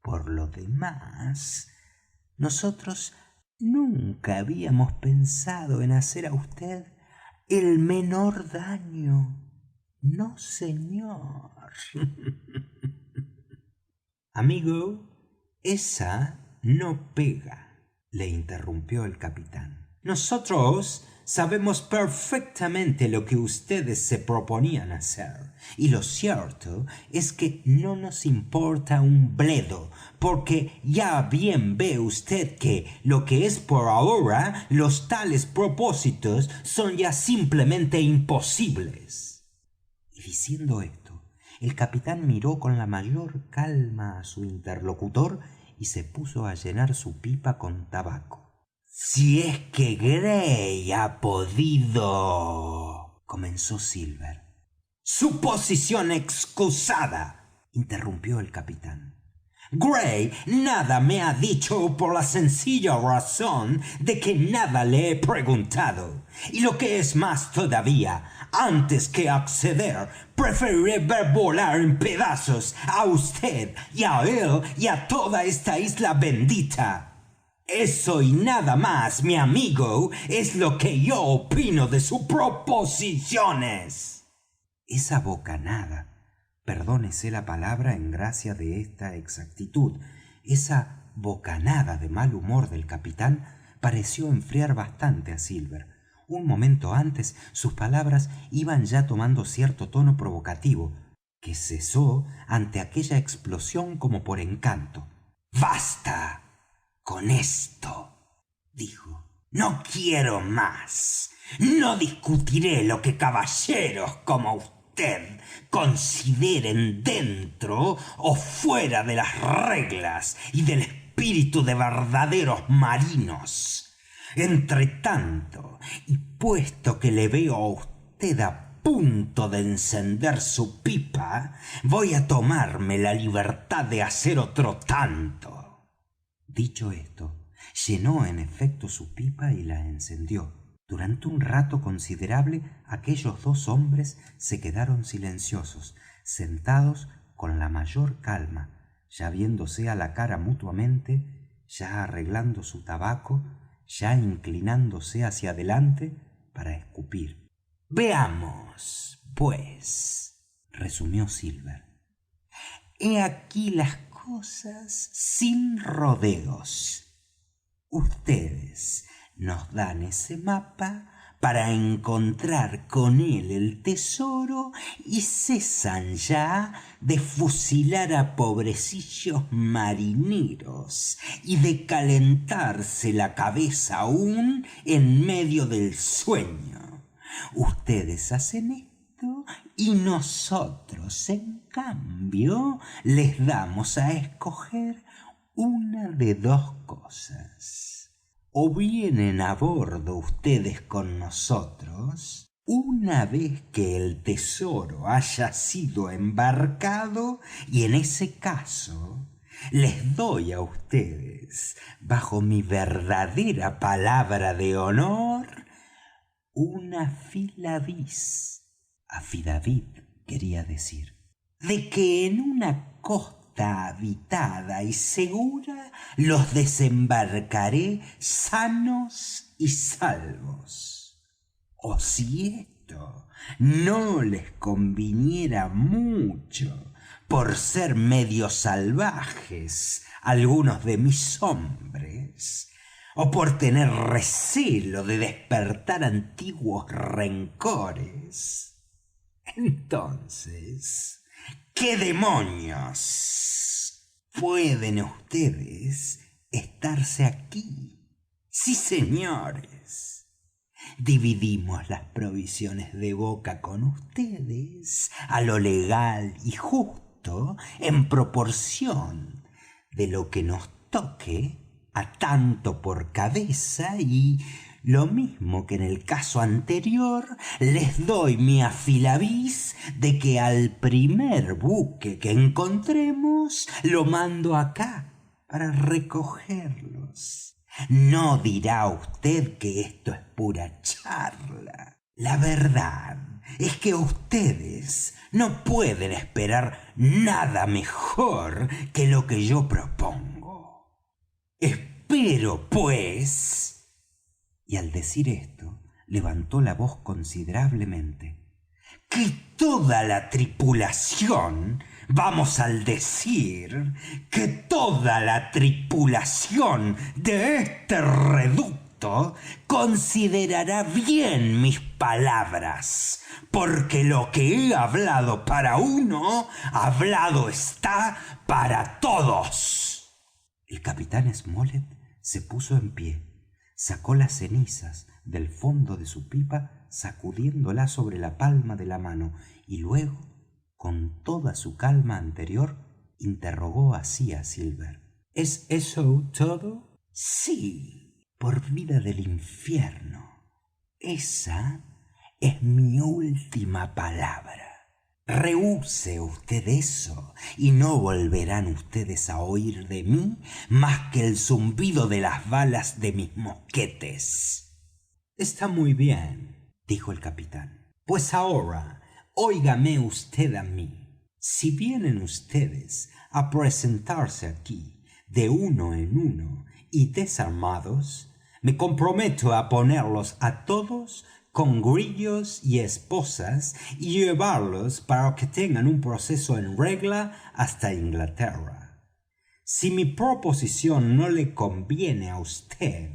Por lo demás, nosotros nunca habíamos pensado en hacer a usted el menor daño. No, señor. Amigo, esa no pega, le interrumpió el capitán. Nosotros sabemos perfectamente lo que ustedes se proponían hacer, y lo cierto es que no nos importa un bledo, porque ya bien ve usted que lo que es por ahora los tales propósitos son ya simplemente imposibles. Y diciendo esto, el capitán miró con la mayor calma a su interlocutor y se puso a llenar su pipa con tabaco. Si es que Gray ha podido, comenzó Silver. Suposición excusada, interrumpió el capitán. Gray nada me ha dicho por la sencilla razón de que nada le he preguntado. Y lo que es más todavía, antes que acceder, preferiré ver volar en pedazos a usted y a él y a toda esta isla bendita. Eso y nada más, mi amigo, es lo que yo opino de sus proposiciones. Esa bocanada, perdónese la palabra en gracia de esta exactitud, esa bocanada de mal humor del capitán pareció enfriar bastante a Silver. Un momento antes sus palabras iban ya tomando cierto tono provocativo, que cesó ante aquella explosión como por encanto. ¡Basta con esto!, dijo. No quiero más. No discutiré lo que caballeros como usted consideren dentro o fuera de las reglas y del espíritu de verdaderos marinos. Entre tanto, y puesto que le veo a usted a punto de encender su pipa, voy a tomarme la libertad de hacer otro tanto. Dicho esto, llenó en efecto su pipa y la encendió. Durante un rato considerable aquellos dos hombres se quedaron silenciosos, sentados con la mayor calma, ya viéndose a la cara mutuamente, ya arreglando su tabaco, ya inclinándose hacia adelante para escupir. Veamos, pues, resumió Silver. He aquí las cosas sin rodeos. Ustedes nos dan ese mapa para encontrar con él el tesoro y cesan ya de fusilar a pobrecillos marineros y de calentarse la cabeza aún en medio del sueño. Ustedes hacen esto y nosotros, en cambio, les damos a escoger una de dos cosas. O vienen a bordo ustedes con nosotros una vez que el tesoro haya sido embarcado, y en ese caso les doy a ustedes, bajo mi verdadera palabra de honor, una affidavit quería decir, de que en una costa habitada y segura los desembarcaré sanos y salvos. O si esto no les conviniera mucho, por ser medio salvajes algunos de mis hombres, o por tener recelo de despertar antiguos rencores, entonces, ¿qué demonios? ¿Pueden ustedes estarse aquí? Sí, señores. Dividimos las provisiones de boca con ustedes a lo legal y justo, en proporción de lo que nos toque, a tanto por cabeza, y lo mismo que en el caso anterior, les doy mi affidavit de que al primer buque que encontremos lo mando acá para recogerlos. No dirá usted que esto es pura charla. La verdad es que ustedes no pueden esperar nada mejor que lo que yo propongo. Espero, pues, y al decir esto, levantó la voz considerablemente, que toda la tripulación, vamos al decir, que toda la tripulación de este reducto considerará bien mis palabras, porque lo que he hablado para uno, hablado está para todos. El capitán Smollet se puso en pie, sacó las cenizas del fondo de su pipa, sacudiéndolas sobre la palma de la mano, y luego, con toda su calma anterior, interrogó así a Silver: ¿Es eso todo? Sí, por vida del infierno. Esa es mi última palabra. Rehúse usted eso, y no volverán ustedes a oír de mí más que el zumbido de las balas de mis mosquetes. Está muy bien, dijo el capitán. Pues ahora, óigame usted a mí. Si vienen ustedes a presentarse aquí de uno en uno y desarmados, me comprometo a ponerlos a todos con grillos y esposas y llevarlos para que tengan un proceso en regla hasta Inglaterra. Si mi proposición no le conviene a usted,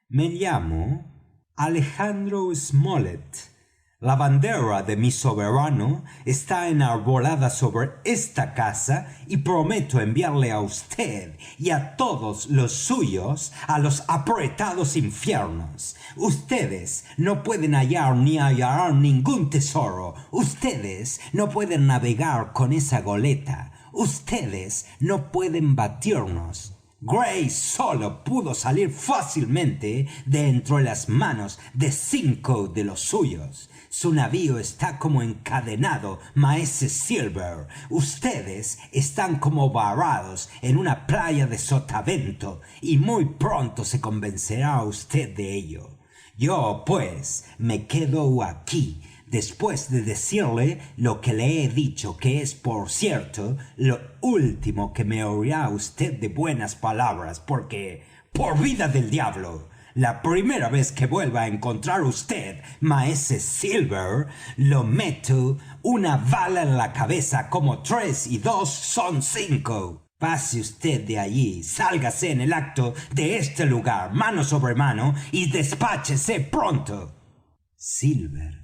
me llamo Alejandro Smollet. La bandera de mi soberano está enarbolada sobre esta casa y prometo enviarle a usted y a todos los suyos a los apretados infiernos. Ustedes no pueden hallar ni hallarán ningún tesoro. Ustedes no pueden navegar con esa goleta. Ustedes no pueden batirnos. Gray solo pudo salir fácilmente de entre las manos de 5 de los suyos. Su navío está como encadenado, maese Silver. Ustedes están como varados en una playa de sotavento, y muy pronto se convencerá usted de ello. Yo, pues, me quedo aquí, después de decirle lo que le he dicho, que es, por cierto, lo último que me oirá usted de buenas palabras, porque, por vida del diablo, la primera vez que vuelva a encontrar usted, maese Silver, lo meto una bala en la cabeza, como 3 y 2 son 5. Pase usted de allí, sálgase en el acto de este lugar, mano sobre mano, y despáchese pronto. Silver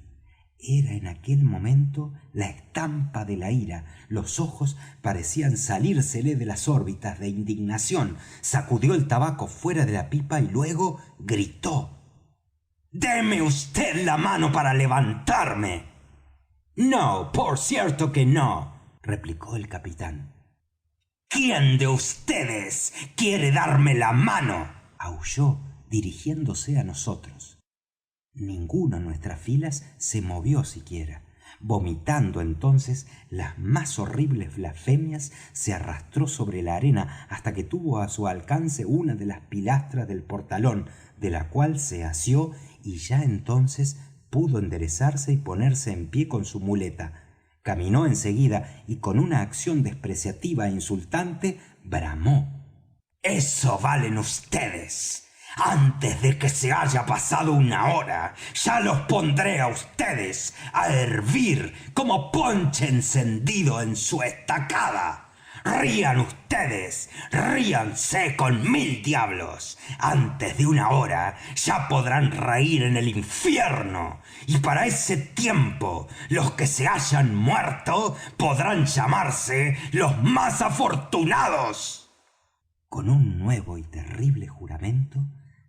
era en aquel momento la estampa de la ira. Los ojos parecían salírsele de las órbitas de indignación. Sacudió el tabaco fuera de la pipa y luego gritó: «¡Deme usted la mano para levantarme!». «No, por cierto que no», replicó el capitán. «¿Quién de ustedes quiere darme la mano?», aulló, dirigiéndose a nosotros. Ninguno en nuestras filas se movió siquiera. Vomitando entonces las más horribles blasfemias, se arrastró sobre la arena hasta que tuvo a su alcance una de las pilastras del portalón, de la cual se asió, y ya entonces pudo enderezarse y ponerse en pie con su muleta. Caminó enseguida y con una acción despreciativa e insultante bramó: «¡Eso valen ustedes! Antes de que se haya pasado una hora, ya los pondré a ustedes a hervir como ponche encendido en su estacada. Rían ustedes, ríanse con 1000 diablos. Antes de una hora ya podrán reír en el infierno, y para ese tiempo los que se hayan muerto podrán llamarse los más afortunados». Con un nuevo y terrible juramento,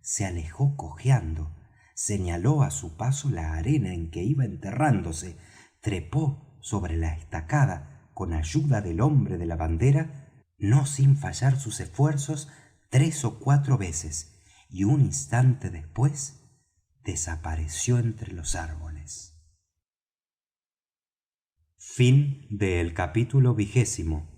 se alejó cojeando, señaló a su paso la arena en que iba enterrándose, trepó sobre la estacada con ayuda del hombre de la bandera, no sin fallar sus esfuerzos 3 o 4 veces, y un instante después desapareció entre los árboles. Fin del capítulo 20.